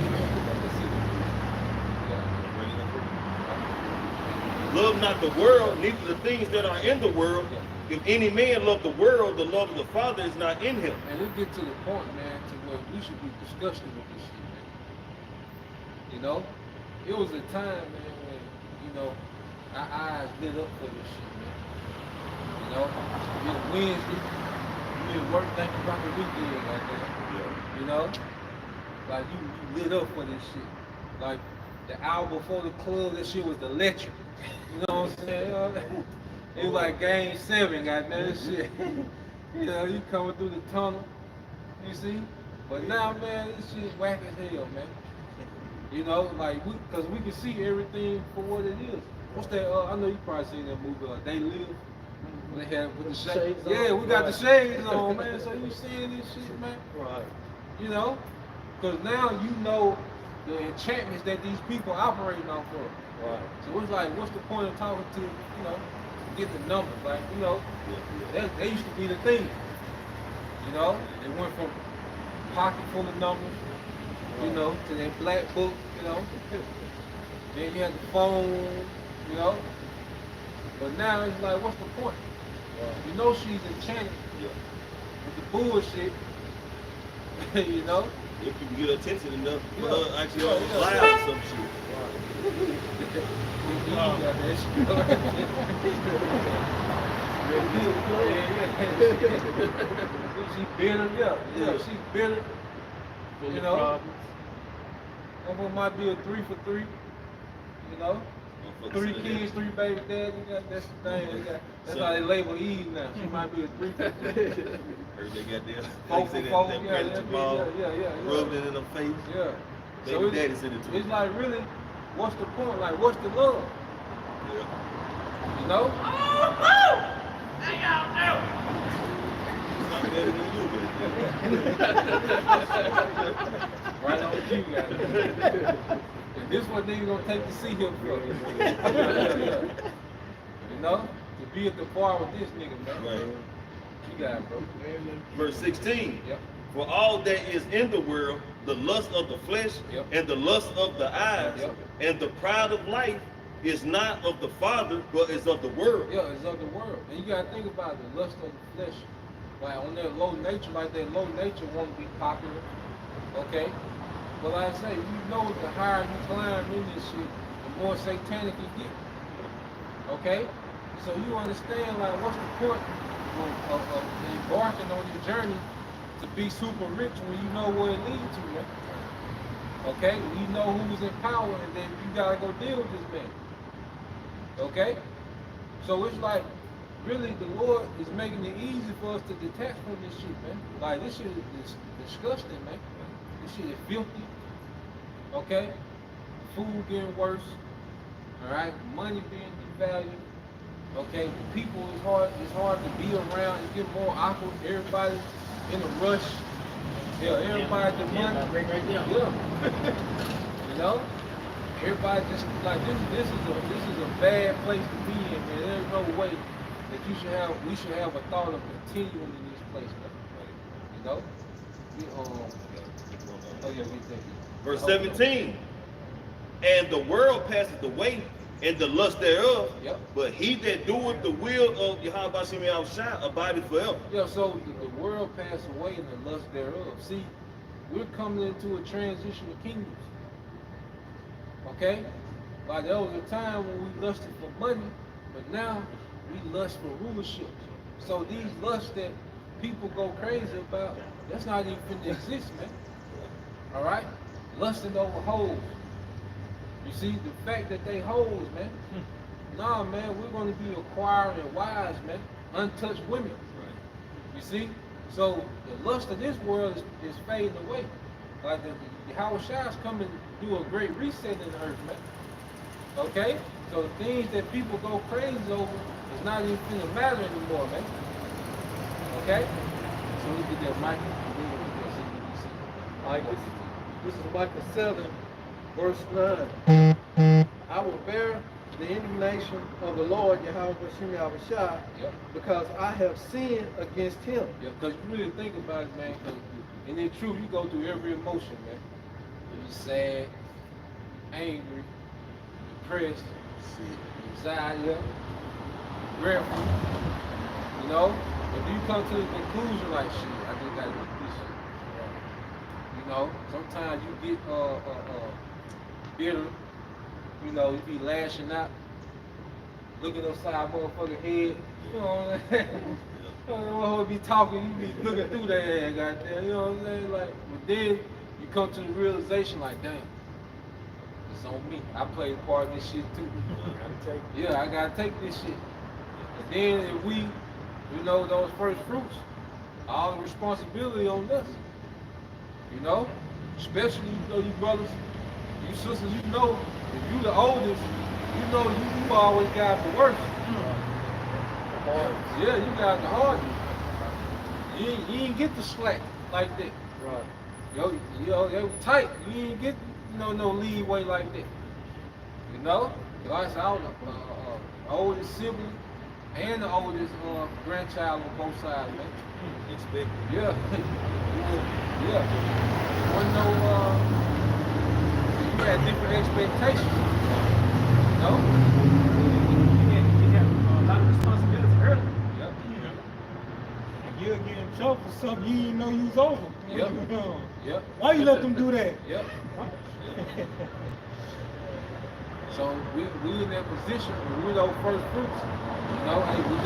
Love not the world, neither the things that are in the world. If any man love the world, the love of the Father is not in him. And it get to the point, man, to where we should be disgusted with this shit, man. You know? It was a time, man, when, you know, our eyes lit up for this shit, man. You know? It's Wednesday, you at work thinking about the weekend like that. You know? Like, you lit up for this shit. Like, the hour before the club, that shit was electric. You know what I'm saying? It was like Game 7, goddamn this shit. You know, you coming through the tunnel, you see? But now, man, this shit whack as hell, man. You know, like, because we can see everything for what it is. What's that? I know you probably seen that movie, They Live. When they had with the shades on. Yeah, we got the shades on, man. So you seeing this shit, man? Right. You know? Because now you know the enchantments that these people operating off of. Right. So it's like, what's the point of talking to, you know, get the numbers? Like, you know, they used to be the thing. You know, they went from pocket full of numbers, you know, to that black book, you know. Then you had the phone, you know. But now it's like, what's the point? You know she's enchanted with the bullshit, you know. If you can get attention enough, actually live or some shit. She bitter, she's bitter. You know, one might be a 3 for 3. You know, 3 kids, 3 baby dads. That's the thing. That's how they label Eve now. She might be a 3 for 3. Heard they got their 4 for 4. rubbed it in her face. Yeah. Baby So daddy said it to it's like, really, what's the point? Like, what's the love? Yeah. You know? It's not better than you, Right on cue, guys. And this what niggas gonna take to see him for. You know? To be at the bar with this nigga, man. Right. You got it, bro. Verse 16. Yep. For all that is in the world, the lust of the flesh, Yep. and the lust of the eyes, Yep. and the pride of life is not of the Father, but is of the world. Yeah, it's of the world. And you gotta think about the lust of the flesh. Like on that low nature, like that low nature wanna be popular. Okay? But like I say, you know the higher you climb in this shit, the more satanic it get. Okay? So you understand like what's the point of embarking on your journey to be super rich when you know where it leads to, man? Okay? When you know who's in power and then you gotta go deal with this man. Okay? So it's like, really, the Lord is making it easy for us to detach from this shit, man. Like, this shit is disgusting, man. This shit is filthy. Okay? Food getting worse. Alright? Money being devalued. Okay? People is hard to be around. It get more awkward. Everybody in a rush. Yeah, everybody the money. Right there. Yeah. You know? Everybody just like this is a bad place to be in, man. There's no way that we should have a thought of continuing in this place, man. You know? Oh yeah, we think it. Verse 17. And the world passeth away, and the lust thereof, Yep. but he that doeth the will of Yahweh Shem Yahushua abideth forever. Yeah, so the world passed away and the lust thereof. See, we're coming into a transition of kingdoms. Okay? Like there was a time when we lusted for money, but now we lust for rulership. So these lusts that people go crazy about, that's not even finna exist, man. Alright? Lusting over hoes. You see, the fact that they hoes, man. Nah, man, we're gonna be acquiring wives, man. Untouched women. You see? So the lust of this world is fading away. Like the Howard Shire's coming to do a great reset in the earth, man. Okay? So the things that people go crazy over is not even gonna matter anymore, man. Okay? So look at that Michael. Like this is Micah 7, verse 9. I will bear the indignation of the Lord, Yahweh Shem Yahushua, Yep. because I have sinned against him. Yeah, because you really think about it, man. 'Cause in the truth, you go through every emotion, man. You're sad, angry, depressed, anxiety, grateful. You know? But you come to the conclusion like, shit, I just gotta do this shit. You know? Sometimes you get bitter. You know, you be lashing out, looking upside motherfucking head. You know what I'm saying? You know what be talking, you be looking through that head, goddamn. You know what I'm saying? Like, but then you come to the realization, like, damn, it's on me. I played a part of this shit too. Yeah, I gotta take this shit. And then if we, you know, those first fruits, all the responsibility on us. You know, especially you know you brothers, you sisters, you know. If you the oldest, you know you always got the worst. Yeah, you got the hardest. You ain't get the slack like that. Right. Yo, they were tight. You ain't get no leeway like that. You know? Like I said, I was the oldest sibling and the oldest grandchild on both sides, man. Expect. Yeah. Yeah. Wasn't no you had different expectations. No? You have a lot of responsibilities early. Yep. And you'll get in trouble for something you didn't know you was over. Yep. Yep. Why you let them do that? Yep. So we in that position when we those first fruits. You know, hey, we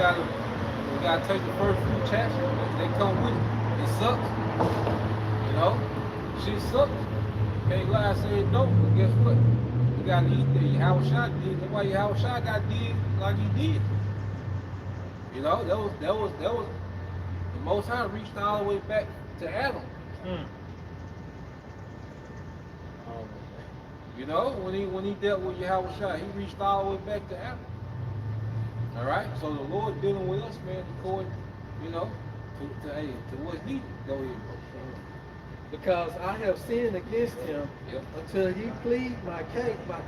gotta take the first fruit chapter. They come with it. It sucks. You know? Shit sucks. Can't lie, I said no, but guess what? You gotta eat that. Howard Shot did. That's why Howard Shot got did like he did. You know, that was the Most High reached all the way back to Adam. You know, when he dealt with Yahweh Shai, he reached all the way back to Adam. All right. So the Lord dealing with us, man, according, you know, to what's needed. Go ahead, bro. Because I have sinned against him Yep. until he plead my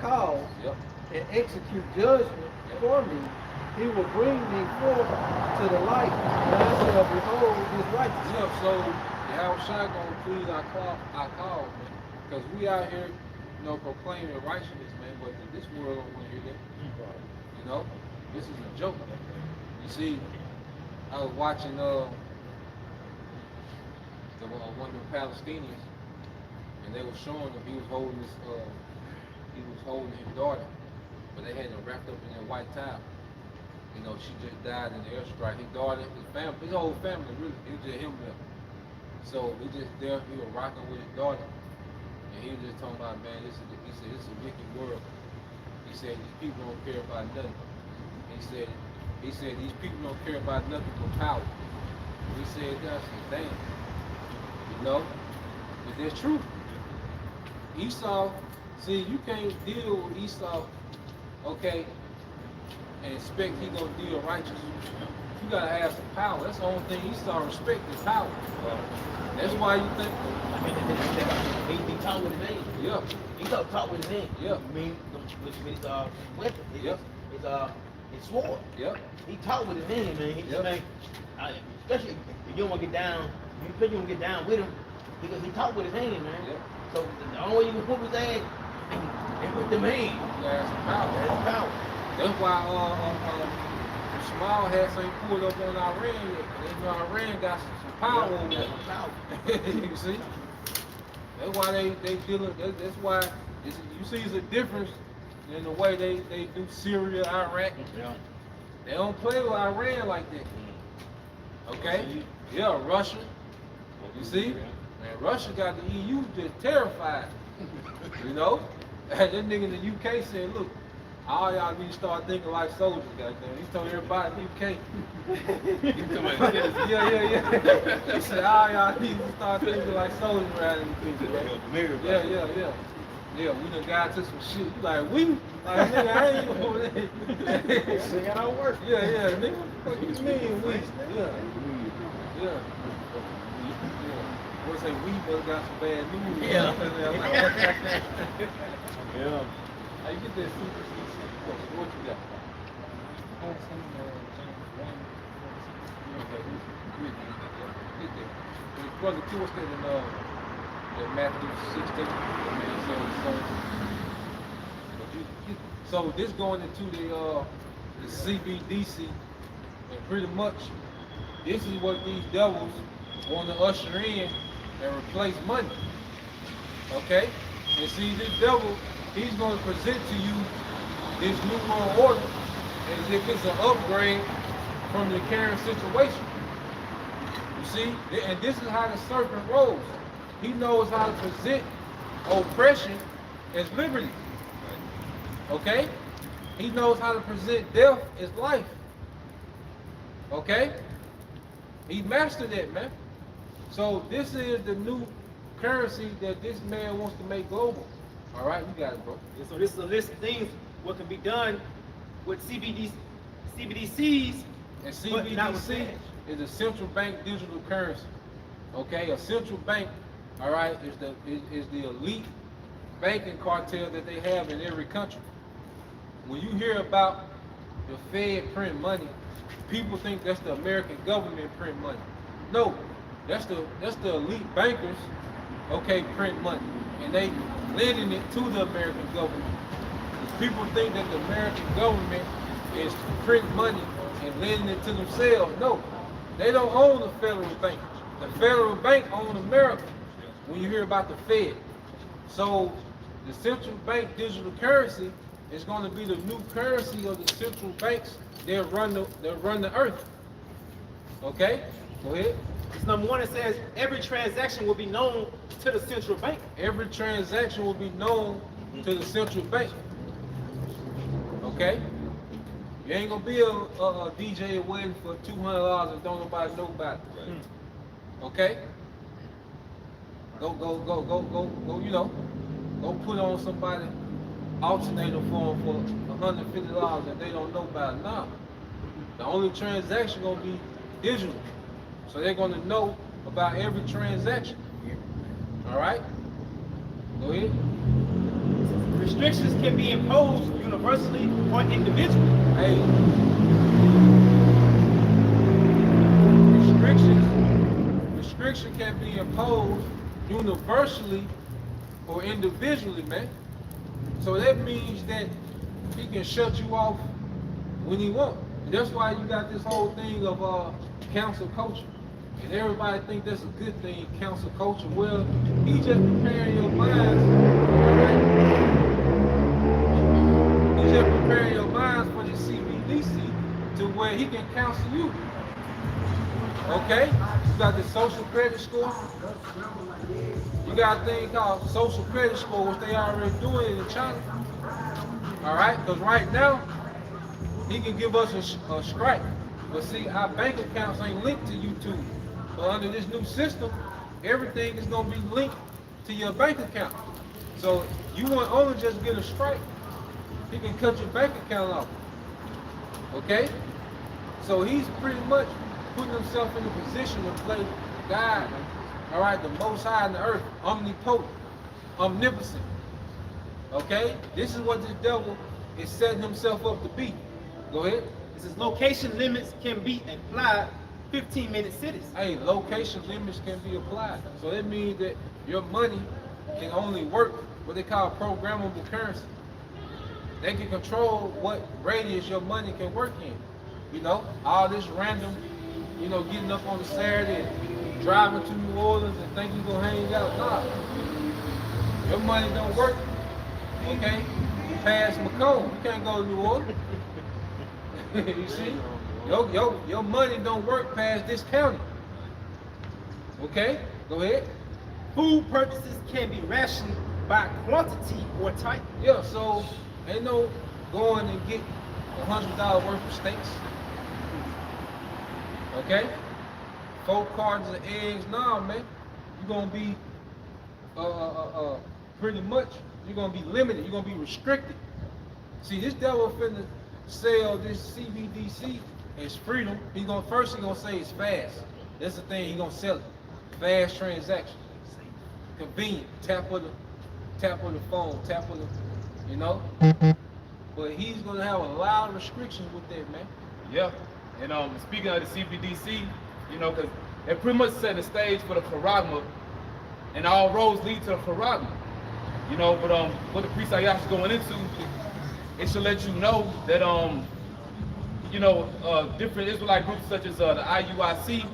cause Yep. and execute judgment for me. He will bring me forth to the light, and I shall behold his righteousness. Yep. So how Shai gonna plead our cause, man? Because we out here, you know, proclaiming righteousness, man. But this world don't want to hear that. You know, this is a joke. You see, I was watching one of the Palestinians, and they were showing him he was holding his daughter, but they had him wrapped up in that white towel. You know, she just died in the airstrike. His daughter, his family, his whole family, really, it was just him there. So he just there, he was rocking with his daughter, and he was just talking about, man, he said, this is a wicked world. He said, these people don't care about nothing. He said, these people don't care about nothing but power. He said, that's the damn. You know, but that's true. Esau, see, you can't deal with Esau, okay, and expect he gonna deal righteous. You gotta have some power. That's the only thing Esau respect is power. That's why you think. He talk with his name. Yeah. He talk with his name. Yeah. I mean, with his weapon. Yep. His sword. Yep. He talk with his name, man. He just Yep. man, especially if you don't want to get down. You want to get down with him because he talk with his hand, man. Yep. So the only way you can whoop his ass is with the man. You gotta have some power. That's power. That's why the small hats ain't pulled up on Iran yet. They know Iran got some power over there. Power. You see? That's why they dealing. That's why you see it's a difference in the way they do Syria, Iraq. Yeah. They don't play with Iran like that. Okay? Yeah, Russia. You see? Man, Russia got the EU just terrified. You know? That nigga in the UK said, look, all y'all need to start thinking like soldiers, goddamn. He told everybody in the UK. Yeah. He said, all y'all need to start thinking like soldiers around in the country. Yeah. Yeah, we done got to some shit. You like, we? Like, nigga, I ain't over there. We got our work. Yeah, nigga, what you mean, we? Yeah. What's say we must got some bad news? Yeah. Yeah. How you get that super CC? What you got? Okay, we get there. Brother Q was in Matthew 16. So this going into the CBDC, and pretty much this is what these devils want to usher in and replace money. Okay? And see, this devil, he's going to present to you this new world order as if it's an upgrade from the current situation. You see? And this is how the serpent rolls. He knows how to present oppression as liberty. Okay? He knows how to present death as life. Okay? He mastered that, man. So this is the new currency that this man wants to make global. All right, you got it, bro. And so this is a list of things what can be done with CBDCs. And but not with CBDC cash. is a central bank digital currency. Okay, a central bank, all right, is the elite banking cartel that they have in every country. When you hear about the Fed print money, people think that's the American government print money. No, that's the elite bankers, okay, print money, and they lending it to the American government. People think that the American government is print money and lending it to themselves. No, they don't own the federal bank. The federal bank owns America. When you hear about the Fed, so the central bank digital currency is going to be the new currency of the central banks that run the earth. Okay, go ahead. It's number one, it says every transaction will be known to the central bank. Every transaction will be known to the central bank. Okay, you ain't gonna be a DJ wedding for $200 and don't nobody know about it. Okay, go, you know, go put on somebody alternator for $150 and they don't know about it. Nah, The only transaction gonna be digital. So they're gonna know about every transaction. All right? Go ahead. Restrictions can be imposed universally or individually. Hey, restriction can be imposed universally or individually, man. So that means that he can shut you off when he wants. That's why you got this whole thing of cancel culture. And everybody think that's a good thing, cancel culture. Well, he just preparing your minds. He just preparing your minds for the CBDC to where he can counsel you. Okay? You got the social credit score. You got a thing called social credit score, which they already doing in China. All right? Because right now, he can give us a strike. But see, our bank accounts ain't linked to YouTube. But under this new system, everything is going to be linked to your bank account. So you won't only just get a strike, he can cut your bank account off. Okay? So he's pretty much putting himself in a position to play God, all right, the most high in the earth, omnipotent, omnipotent. Okay? This is what this devil is setting himself up to be. Go ahead. It says location limits can be applied 15-minute cities. Hey, location limits can be applied. So that means that your money can only work what they call programmable currency. They can control what radius your money can work in. You know, all this random, you know, getting up on a Saturday and driving to New Orleans and think you're going to hang out. Nah. Your money don't work, okay? Past Macomb. You can't go to New Orleans. You see? Your money don't work past this county. Okay? Go ahead. Food purchases can be rationed by quantity or type. Yeah, so ain't no going and get $100 worth of steaks. Okay? 4 cartons of eggs. Nah, man. You're gonna be pretty much, you're gonna be limited, you're gonna be restricted. See, this devil finna sell this CBDC as freedom. He's gonna say it's fast. That's the thing, he's gonna sell it. Fast transaction. Convenient. Tap of the phone, tap of the, you know? But he's gonna have a lot of restrictions with that, man. Yeah, and speaking of the CBDC, you know, because it pretty much set the stage for the charagma, and all roads lead to the charagma. You know, but what the priest Ayash is going into, it should let you know that you know, different Israelite groups such as the IUIC,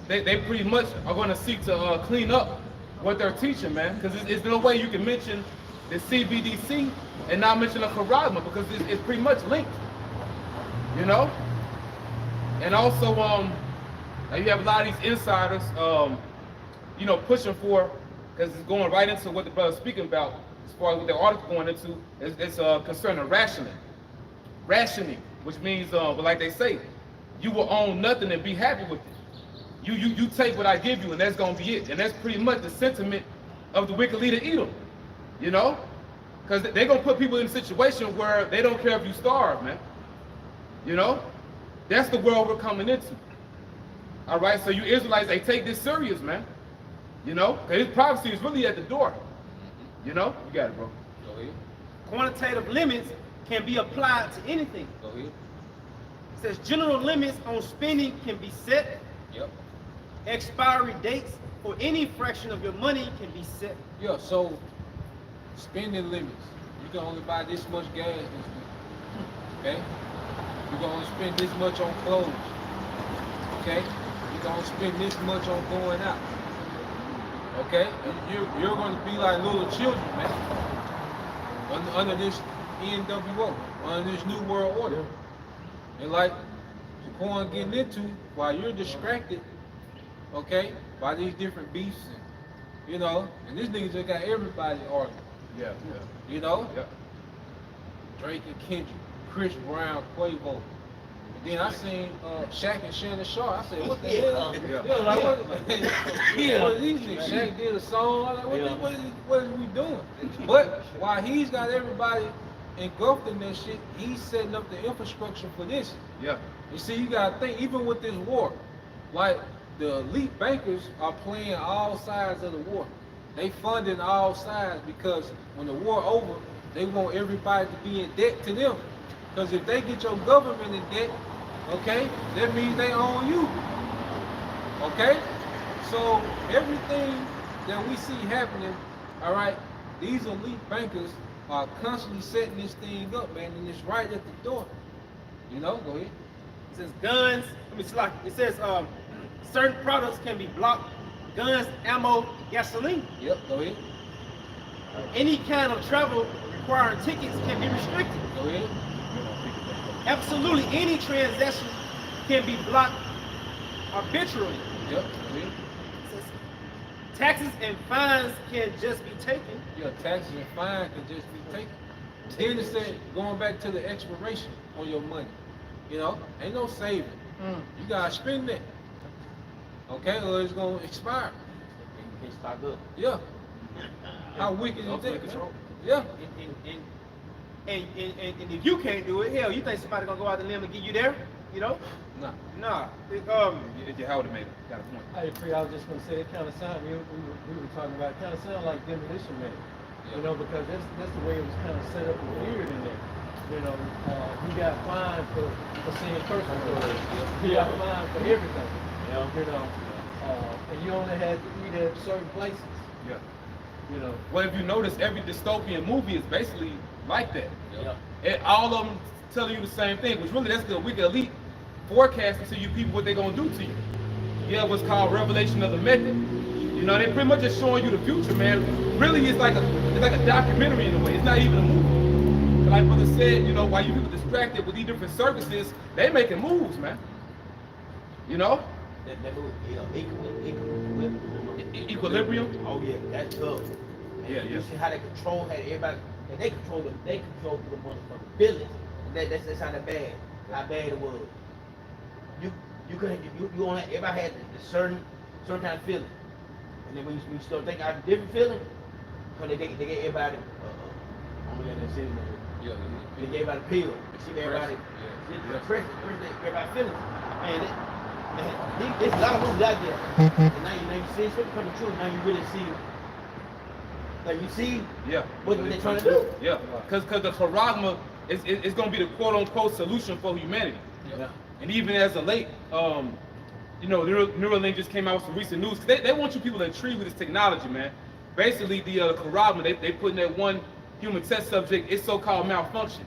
they pretty much are going to seek to clean up what they're teaching, man. Because there's no way you can mention the CBDC and not mention the charagma, because it's pretty much linked, you know. And also, you have a lot of these insiders, you know, pushing for, because it's going right into what the brother's speaking about, as far as what the article going into, it's concerning rationing, which means, like they say, you will own nothing and be happy with it. You take what I give you, and that's gonna be it. And that's pretty much the sentiment of the wicked leader Edom, you know, because they're gonna put people in a situation where they don't care if you starve, man. You know, that's the world we're coming into. All right, so you Israelites, they take this serious, man. You know, because his prophecy is really at the door. You know, you got it, bro. Go ahead. Quantitative limits can be applied to anything. Go ahead. It says general limits on spending can be set. Yep. Expiry dates for any fraction of your money can be set. Yeah, so spending limits. You can only buy this much gas this week. Okay? You can only spend this much on clothes. Okay? You can only spend this much on going out. Okay? And you're going to be like little children, man. Under this NWO, under this New World Order. And like Shaquan getting into, while you're distracted, okay, by these different beefs, and, you know, and this nigga just got everybody arguing. Yeah. You know? Yeah. Drake and Kendrick, Chris Brown, Quavo. And then I seen Shaq and Shannon Sharp. I said, what the hell? Yeah. Like, what are these niggas? Shaq did a song. I'm like, what are we doing? But while he's got everybody engulfed in that shit, he's setting up the infrastructure for this. Yeah. You see, you gotta think, even with this war, like the elite bankers are playing all sides of the war. They funding all sides because when the war over, they want everybody to be in debt to them. Because if they get your government in debt, okay, that means they own you. Okay? So everything that we see happening, all right, these elite bankers are constantly setting this thing up, man, and it's right at the door. You know, go ahead. It says guns. Let me slide. It says certain products can be blocked. Guns, ammo, gasoline. Yep, go ahead. Any kind of travel requiring tickets can be restricted. Go ahead. Absolutely any transaction can be blocked arbitrarily. Yep, go ahead. It says taxes and fines can just be taken. Yeah, taxes and fines can just be taken. Then it said, going back to the expiration on your money. You know, ain't no saving. You gotta spend it. Okay, or it's gonna expire. You can stock up. Yeah. How wicked is Ultimate that? control. Yeah. And if you can't do it, hell, you think somebody gonna go out the limb and get you there? You know? Nah. Nah. How would it make it? Got a point. I agree. I was just going to say it kind of sounded, we were talking about, it kind of sounded like Demolition Man. You know, because that's the way it was kind of set up and weird in there. You know, you got fined for saying curse words. You got fined for everything. You know, and you only had to eat at certain places. Yeah. You know. Well, if you notice, every dystopian movie is basically like that. Yeah. And all of them telling you the same thing, which really that's the wicked elite forecasting to you people what they're gonna do to you. Yeah, what's called revelation of the method. You know, they pretty much just showing you the future, man. Really, it's like a documentary in a way. It's not even a movie. But like brother said, you know, while you people distracted with these different services, they making moves, man. You know? That movie, you know, Equilibrium. Oh yeah, that's tough. Yeah, You yeah. see how they control, how everybody, and they control the motherfucking buildings. And that's how bad it was. You couldn't, you only, everybody had a certain kind of feeling. And then when you start thinking out a different feeling, because they gave everybody, oh my God, that's it, man. Yeah. They gave everybody a pill. See everybody, everybody feeling. Man, there's a lot of movies out there. And now you see it's coming true. Now you really see, like you see, what they're trying to do. Yeah, because the charagma is going to be the quote unquote solution for humanity. Yeah. And even as of late, you know, Neuralink just came out with some recent news. They want you people intrigued with this technology, man. Basically, the charagma, they put in that one human test subject, it's so-called malfunction.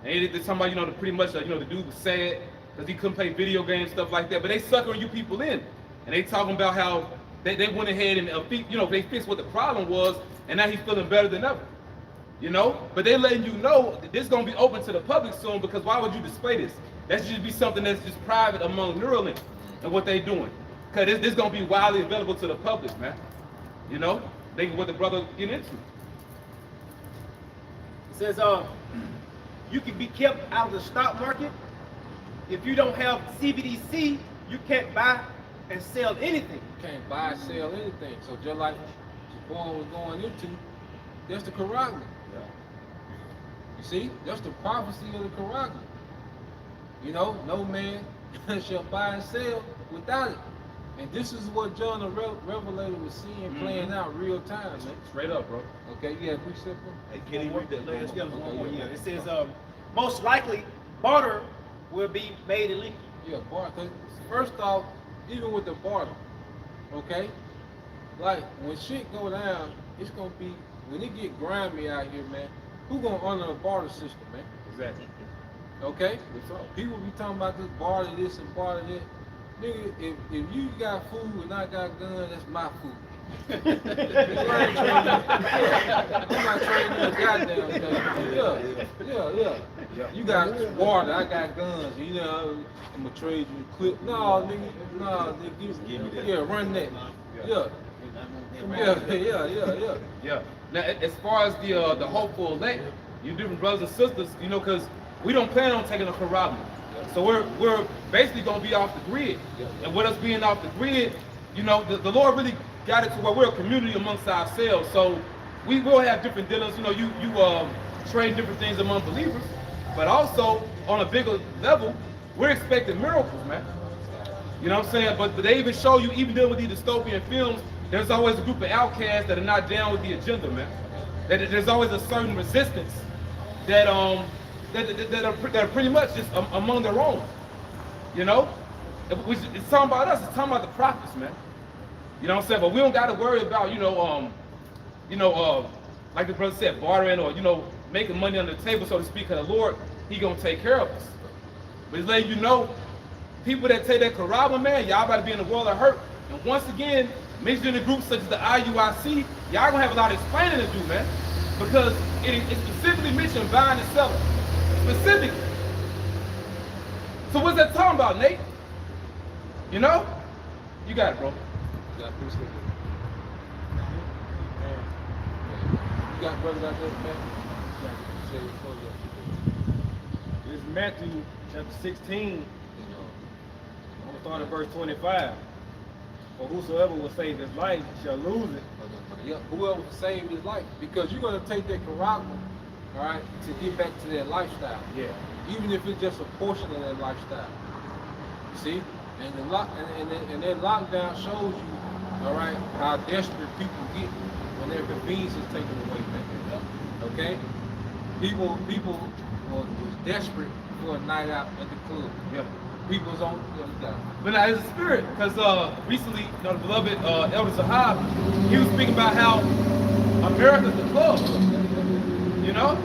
And they're talking about, you know, pretty much, you know, the dude was sad because he couldn't play video games, stuff like that. But they suckering you people in. And they talking about how they went ahead and, you know, they fixed what the problem was, and now he's feeling better than ever. You know? But they letting you know that this is going to be open to the public soon, because why would you display this? That should just be something that's just private among Neuralink and what they doing. Because this is going to be widely available to the public, man. You know? Think of what the brother get into. It says, you can be kept out of the stock market. If you don't have CBDC, you can't buy and sell anything. You can't buy, sell anything. So just like Shaquan was going into, that's the charagma. You see, that's the prophecy of the charagma. You know, no man shall buy and sell without it. And this is what John the Revelator was seeing playing out real time, man. Straight up, bro. Okay, you got a precept? Hey, can you read that last Yeah, one? one more, yeah. It says, most likely, barter will be made illegal. Yeah, barter. First off, even with the barter, okay? Like, when shit go down, it's gonna be, when it get grimy out here, man, who gonna honor the barter system, man? Exactly. Okay? People be talking about this barter this and barter that. Nigga, if you got food and I got guns, that's my food. I'm not trading you a goddamn thing. Yeah. You got water, I got guns. You know, I'm gonna trade you a clip. No, nigga, give me that. Yeah, run that. Yeah. Now, as far as the hopeful elect, you different brothers and sisters, you know, because we don't plan on taking a charagma. So we're basically gonna be off the grid. And with us being off the grid, you know, the Lord really got it to where we're a community amongst ourselves. So we will have different dealers. You know, trade different things among believers, but also on a bigger level, we're expecting miracles, man. You know what I'm saying? But they even show you, even dealing with these dystopian films, there's always a group of outcasts that are not down with the agenda, man. There's always a certain resistance that are pretty much just among their own. You know? It's talking about us, it's talking about the prophets, man. You know what I'm saying? But we don't gotta worry about, like the brother said, bartering or, making money on the table, so to speak, because the Lord, He gonna take care of us. But He's letting you know, people that take that Karaba, man, y'all about to be in the world of hurt. And once again, mixed in a group such as the IUIC, y'all gonna have a lot of explaining to do, man. Because it specifically mentioned buying and selling. Specifically. So what's that talking about, Nate? You know? You got it, bro. You got brother out there, man? It's Matthew chapter 16. I'm going to start at verse 25. For whosoever will save his life shall lose it. Yeah, whoever will save his life. Because you're going to take that Karaba, all right, to get back to that lifestyle. Yeah. Even if it's just a portion of that lifestyle. You see? And that lockdown shows you, all right, how desperate people get when their convenience is taken away, man. Okay? People was desperate for a night out at the club. Yeah. People's on. But now, it's a spirit, because recently, the beloved Elder Zahab, he was speaking about how America's the club, you know?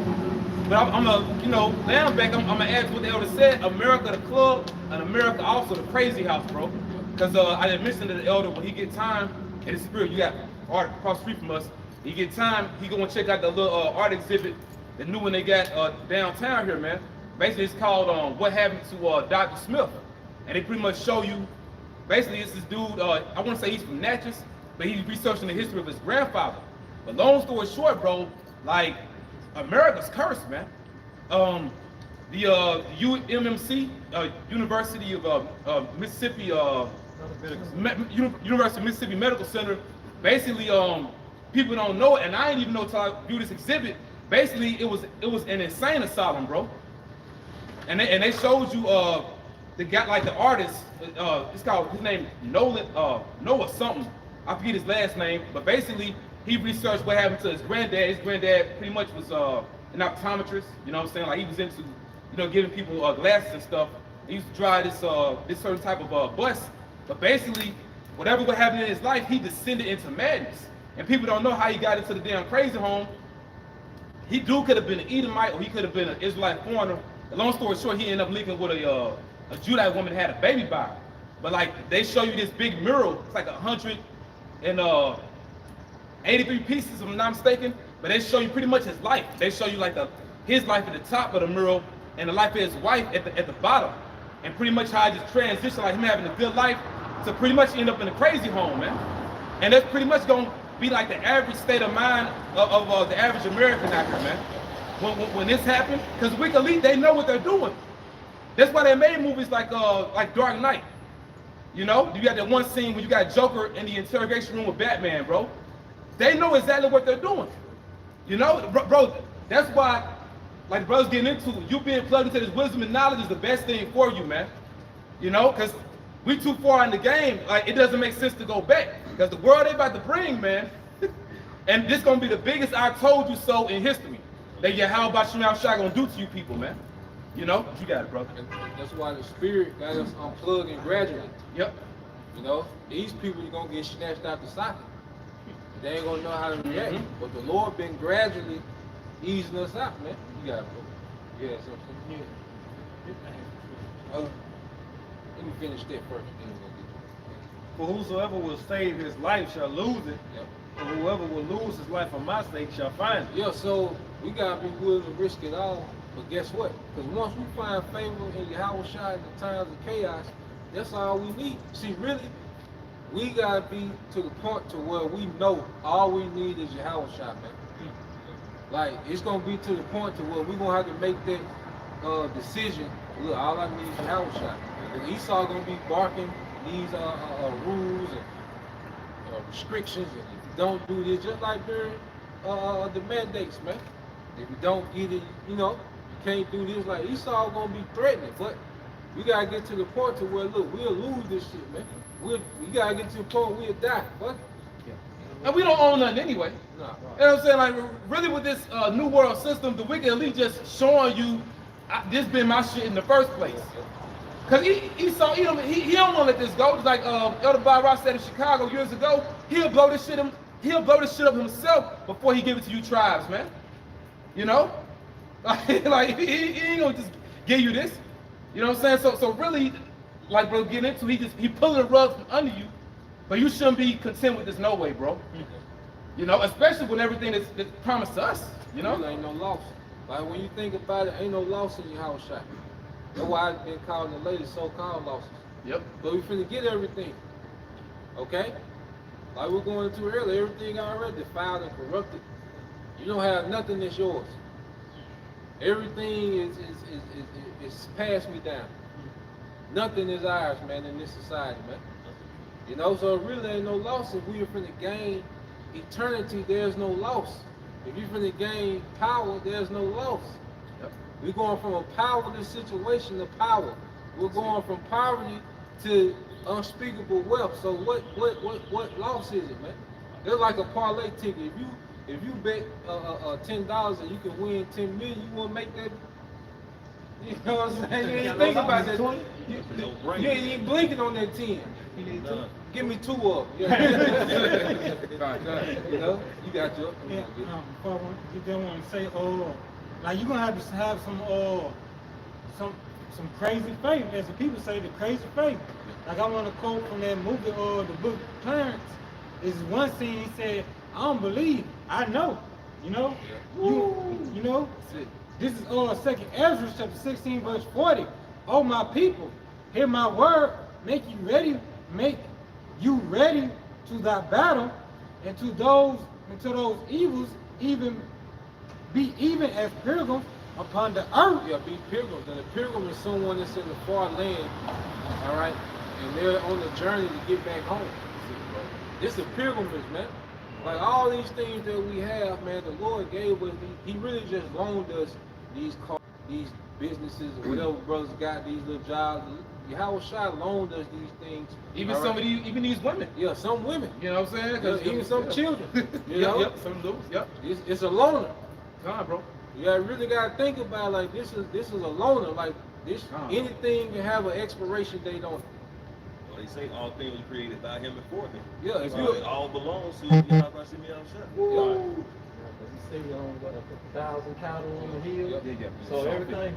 But I'm now I'm back, I'm gonna add to what the Elder said, America the club, and America also the crazy house, bro. Because I didn't mention to the Elder, when he get time, in the spirit, you got art across the street from us, he get time, he go and check out the little art exhibit, the new one they got downtown here, man. Basically, it's called What Happened to Dr. Smith. And they pretty much show you, basically, it's this dude, I want to say he's from Natchez, but he's researching the history of his grandfather. But long story short, bro, like, America's cursed, man. The UMMC, University of Mississippi, University of Mississippi Medical Center, basically, people don't know it, and I didn't even know until I viewed this exhibit. Basically, it was an insane asylum, bro. And they showed you the guy, like the artist, it's called, his name Noah something. I forget his last name, but basically he researched what happened to his granddad. His granddad pretty much was an optometrist, you know what I'm saying? Like he was into, giving people glasses and stuff. He used to drive this certain type of bus. But basically, whatever what happened in his life, he descended into madness. And people don't know how he got into the damn crazy home. He could have been an Edomite, or he could have been an Israelite foreigner. The long story short, he ended up living with a Judite woman that had a baby by her. But like, they show you this big mural. It's like 183 pieces, if I'm not mistaken. But they show you pretty much his life. They show you like his life at the top of the mural and the life of his wife at the bottom. And pretty much how I just transitioned, like him having a good life to pretty much end up in a crazy home, man. And that's pretty much gonna be like the average state of mind of the average American out here, man. When this happened, because Wick Elite, they know what they're doing. That's why they made movies like Dark Knight. You know, you got that one scene when you got Joker in the interrogation room with Batman, bro. They know exactly what they're doing. You know, bro, that's why, like the brothers getting into, you being plugged into this wisdom and knowledge is the best thing for you, man. You know, because we too far in the game, like it doesn't make sense to go back. Because the world they about to bring, man, and this gonna be the biggest I told you so in history. That how about you now shot gonna do to you people, man. You know, you got it, brother. And that's why the spirit got us unplugging gradually. Yep. You know, these people are gonna get snatched out the socket. They ain't gonna know how to react. But the Lord been gradually easing us out, man. You got it, bro. Yeah, something. Let me finish that first. Then we're gonna get to it. For whosoever will save his life shall lose it. Yep. And whoever will lose his life for my sake shall find it. Yeah, so we gotta be willing to risk it all. But guess what? Because once we find favor in Yahweh Shai in the times of chaos, that's all we need. See, really, we gotta be to the point to where we know all we need is Yahweh Shai, man. Like, it's gonna be to the point to where we're gonna have to make that decision. Look, all I need is Yahweh Shai. And Esau gonna be barking these rules and restrictions, and if you don't do this, just like during the mandates, man. If you don't get it, you know, you can't do this. Like Esau gonna be threatening, but we gotta get to the point to where look, we'll lose this shit, man. We gotta get to the point we'll die. Fuck it. And we don't own nothing anyway. Nah. You know what I'm saying? Like, really with this new world system, the wicked elite just showing you this been my shit in the first place. Because Esau, he don't want to let this go. It's like Elder Bob Ross said in Chicago years ago, he'll blow this shit up himself before he give it to you tribes, man. You know? Like he ain't gonna just give you this. You know what I'm saying? So really, like bro, getting into he pulling the rug from under you, but you shouldn't be content with this no way, bro. You know, especially when everything is promised to us. You know? There ain't no loss. Like when you think about it, ain't no loss in your house shot. That's why I've been calling the latest so-called losses. Yep. But we finna get everything. Okay? Like we're going into earlier, everything already defiled and corrupted. You don't have nothing that's yours. Everything is passed me down. Nothing is ours, man, in this society, man. You know, so it really ain't no loss. If we are finna gain eternity, there's no loss. If you're finna gain power, there's no loss. Yep. We're going from a powerless situation to power. We're going from poverty to unspeakable wealth. So what loss is it, man? It's like a parlay ticket. If you bet $10 and you can win 10 million, you want to make that. You know what I'm saying? You ain't think about that. You ain't even blinking on that 10. Give me 2 of them. Yeah. You know, you got your. Yeah, before you don't want to say, like you're gonna have to have some crazy faith, as the people say, the crazy faith. Like I want to quote from that movie or the book Clarence. Is one scene he said, "I don't believe, I know." You know, you know. This is 2nd Ezra chapter 16 verse 40. Oh my people, hear my word, make you ready to thy battle, and to those evils be even as pilgrims upon the earth. Yeah, be pilgrims. And a pilgrim is someone that's in the far land, all right, and they're on the journey to get back home. This is a pilgrimage, man. Like all these things that we have, man, the Lord gave us. He really just loaned us these cars, these businesses, or whatever brothers got, these little jobs. Yahweh Shai loaned us these things. Even some of these, even these women. Yeah, some women. You know what I'm saying? Yeah, even some children. You know? Yep, some of those. Yep. It's a loaner. Come on, bro. You really gotta think about like this is a loaner. Like this, anything can have an expiration date on it. Well, they say all things were created by him before him. Yeah, if So it all belongs to Yahweh Shai. You see on 1,000 cattle on the hill. Yeah. So everything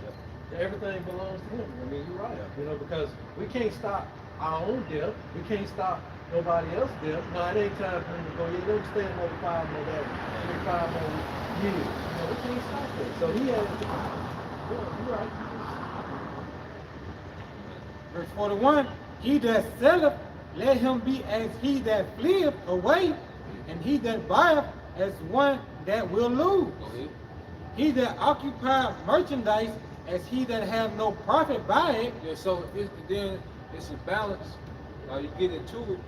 belongs to him. I mean, you're right. You know, because we can't stop our own death. We can't stop nobody else's death. No, it ain't time for him to go. You don't stay another 5 more days, 5 more years. You know, we can't stop that. So he has. Yeah, you're right. Verse 41, he that selleth, let him be as he that fleeth away, and he that buyeth as one that will lose. He that occupieth merchandise as he that have no profit by it. Yeah, so it's a balance. You get into it.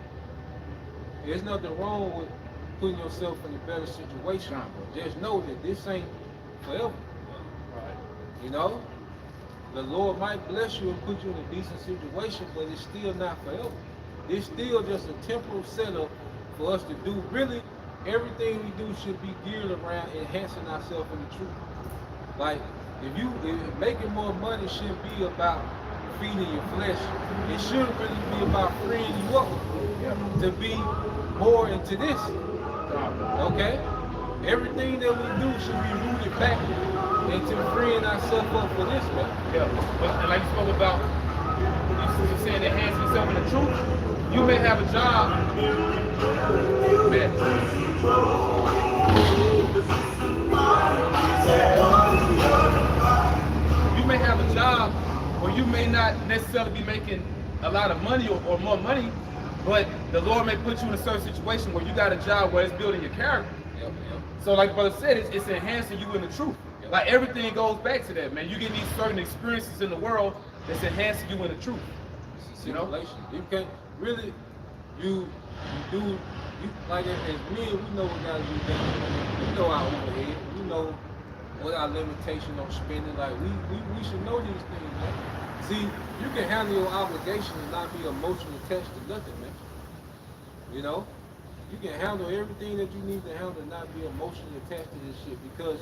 There's nothing wrong with putting yourself in a better situation. Just know that this ain't forever. Right. You know? The Lord might bless you and put you in a decent situation, but it's still not forever. It's still just a temporal setup for us to do. Really, everything we do should be geared around enhancing ourselves in the truth. Like, if making more money shouldn't be about feeding your flesh. It should really be about freeing you up to be more into this. Okay? Everything that we do should be rooted back into freeing ourselves up for this, man. Yeah. And like you spoke about, you saying enhance yourself in the truth. You may have a job, you may have a job where you may not necessarily be making a lot of money or more money, but the Lord may put you in a certain situation where you got a job where it's building your character. So like Brother said, it's enhancing you in the truth. Like everything goes back to that, man. You get these certain experiences in the world that's enhancing you in the truth. It's a simulation. You can't really, you like as men, we know what gotta be done. We know our overhead. We know what our limitation on spending. Like we should know these things, man. See, you can handle your obligation and not be emotionally attached to nothing, man. You know, you can handle everything that you need to handle and not be emotionally attached to this shit, because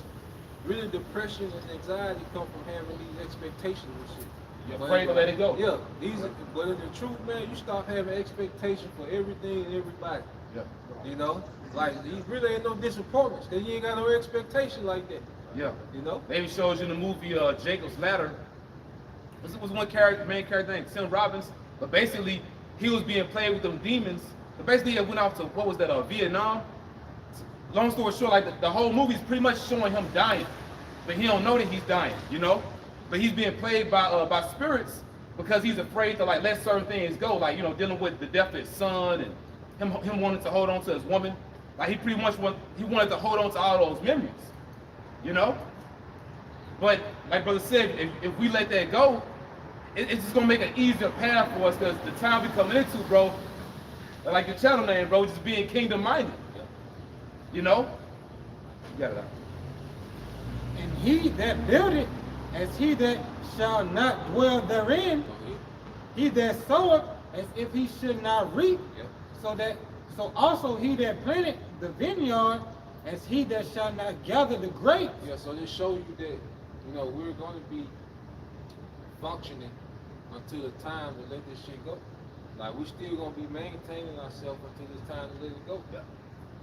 really depression and anxiety come from having these expectations and shit. You're afraid to let it go. Yeah, but in the truth, man, you stop having expectation for everything and everybody. Yeah. You know, like you really ain't no disappointments, cause you ain't got no expectation like that. Yeah. You know. They even shows you in the movie Jacob's Ladder. This was one character, main character named Tim Robbins, but basically he was being played with them demons. But basically he went off to what was that? Vietnam. Long story short, like the whole movie is pretty much showing him dying, but he don't know that he's dying. You know, but he's being played by spirits because he's afraid to like let certain things go, like dealing with the death of his son and him wanting to hold on to his woman. Like he pretty much wanted to hold on to all those memories. You know. But like brother said, if we let that go, it's just gonna make an easier path for us, because the time we coming into, bro, like your channel name, bro, just being kingdom minded. You know? You got it out. And he that buildeth, as he that shall not dwell therein, he that soweth, as if he should not reap, so also he that planted the vineyard, as he that shall not gather the grapes. Yeah, so this shows you that, we're going to be functioning until the time to let this shit go. Like, we still going to be maintaining ourselves until it's time to let it go. Yeah.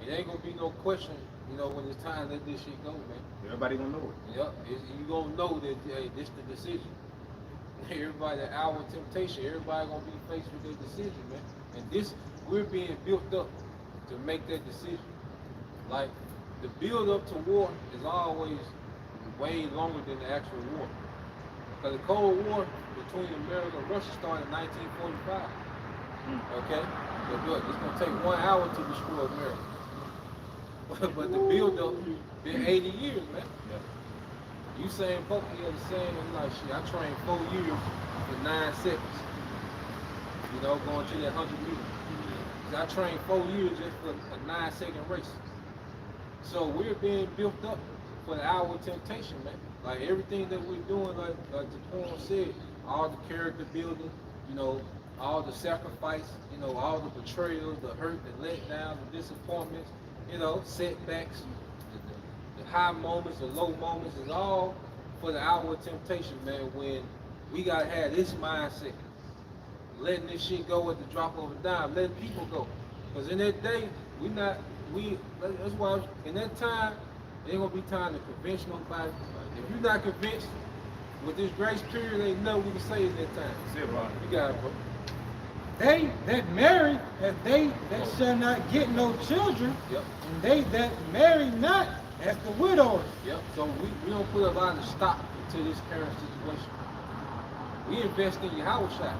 It ain't going to be no question, when it's time to let this shit go, man. Everybody going to know it. Yep, you going to know that, hey, this the decision. Everybody, the hour of temptation, everybody going to be faced with their decision, man. And this, we're being built up to make that decision. Like, the build up to war is always way longer than the actual war. Because the Cold War between America and Russia started in 1945. Okay? But look, it's going to take 1 hour to destroy America. But the build up been 80 years, man. Yeah. You saying both of you are the same, and like, shit, I trained 4 years for 9 seconds. Going to that 100 meters. I trained 4 years just for a 9-second race. So we're being built up for the hour of temptation, man. Like everything that we're doing, like the poem said, all the character building, all the sacrifice, all the betrayals, the hurt, the letdowns, the disappointments, setbacks, the high moments, the low moments, is all for the hour of temptation, man, when we gotta have this mindset. Letting this shit go at the drop of a dime, letting people go. Because in that day, that's why in that time, there ain't gonna be time to convince nobody. If you're not convinced with this grace period, ain't nothing we can say in that time. That's it, bro. You got it, bro. They that marry, as they that shall not get no children, Yep. and they that marry not, as the widows. Yep. So we don't put a lot of stock into this current situation. We invest in your house shot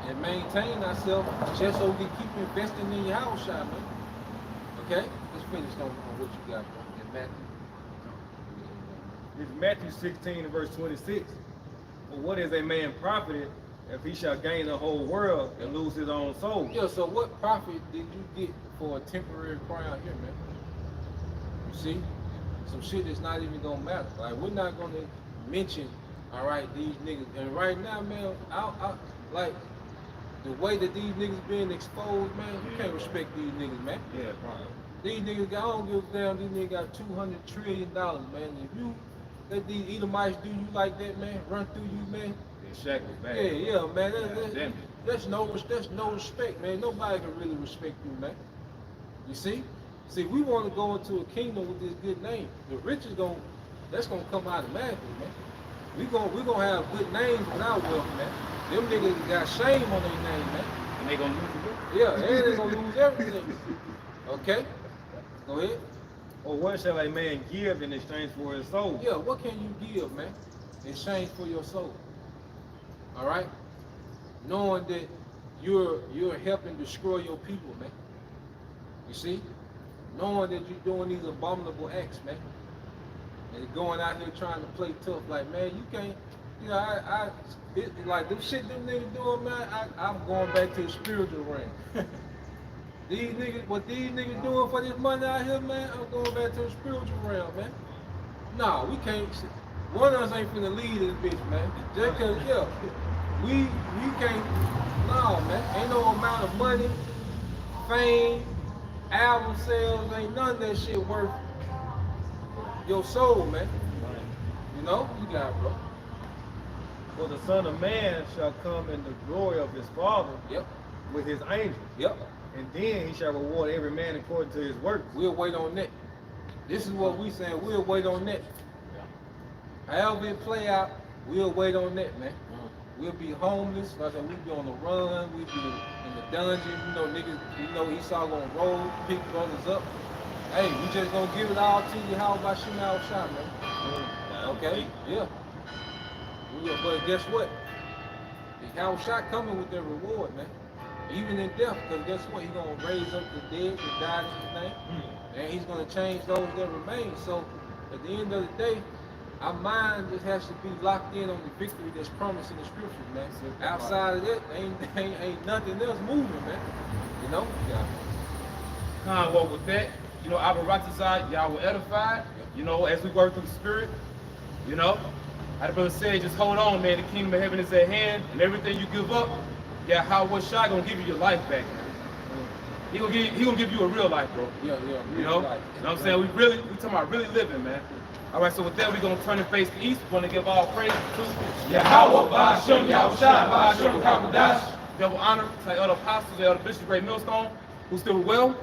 and maintain ourselves just so we can keep investing in your house shot, man. Okay? Let's finish on what you got, bro. In Matthew. It's Matthew 16 and verse 26. But what is a man profited if he shall gain the whole world and lose his own soul? Yeah, so what profit did you get for a temporary crown here, man? You see? Some shit that's not even gonna matter. Like, we're not gonna mention, all right, these niggas. And right now, man, I like, the way that these niggas being exposed, man, you can't respect these niggas, man. Yeah, probably. These niggas, I don't give a damn, these niggas got $200 trillion, man. If you let these Edomites do you like that, man, run through you, man. Shaq was bad. Yeah, man. That's no respect, man. Nobody can really respect you, man. You see? See, we want to go into a kingdom with this good name. The rich is that's gonna come automatically, man. We're gonna have good names without wealth, man. Them niggas got shame on their name, man. And they gonna lose it. Yeah, and they gonna lose everything. Okay? Go ahead. Or what shall a man give in exchange for his soul? Yeah, what can you give, man, in exchange for your soul? All right? Knowing that you're helping destroy your people, man. You see? Knowing that you're doing these abominable acts, man. And going out here trying to play tough, like, man, you can't, like, them shit them niggas doing, man, I'm going back to the spiritual realm. What these niggas doing for this money out here, man, I'm going back to the spiritual realm, man. Nah, we can't. One of us ain't finna lead this bitch, man. Just cause, yeah, we can't. Nah, man. Ain't no amount of money, fame, album sales, ain't none of that shit worth your soul, man. You know, you got it, bro. For the Son of Man shall come in the glory of his Father Yep. with his angels. Yep. And then he shall reward every man according to his works. We'll wait on that. This is what we saying. We'll wait on that. However it play out, we'll wait on that, man. We'll be homeless. Like I said, we'll be on the run. We'll be in the dungeon. You know, niggas, you know, Esau gonna roll, pick brothers up. Hey, we just gonna give it all to you. How about you now, shot, man? Okay, yeah. But guess what? The Howard shot coming with their reward, man. Even in death, because guess what? He's gonna raise up the dead that died in his name, and he's gonna change those that remain. So at the end of the day, our mind just has to be locked in on the victory that's promised in the scriptures, man. Outside of that, ain't nothing else moving, man. You know? Yeah. Well, with that, you know, our Ratazai, y'all were edified, you know, as we work through the Spirit, you know. Like the brother said, just hold on, man. The kingdom of heaven is at hand, and everything you give up, yeah, how Shai gonna give you your life back, man. He gonna give you a real life, bro. Yeah. You know? Life. You know what I'm saying? We talking about really living, man. All right, so with that, we're gonna turn and face the east. We're gonna give all praise to Yahweh, Ba'ashem, Yahushua, Ba'ashem, Kamadash. Double honor to the other apostles, the other bishop, great millstone, who still well.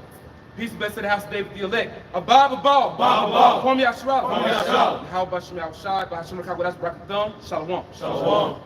Peace and blessing to the house of David the elect. Abba, Kwam Yashua, Yahweh, Ba'ashem, Yahushua, Ba'ashem, Kamadash, Shalom.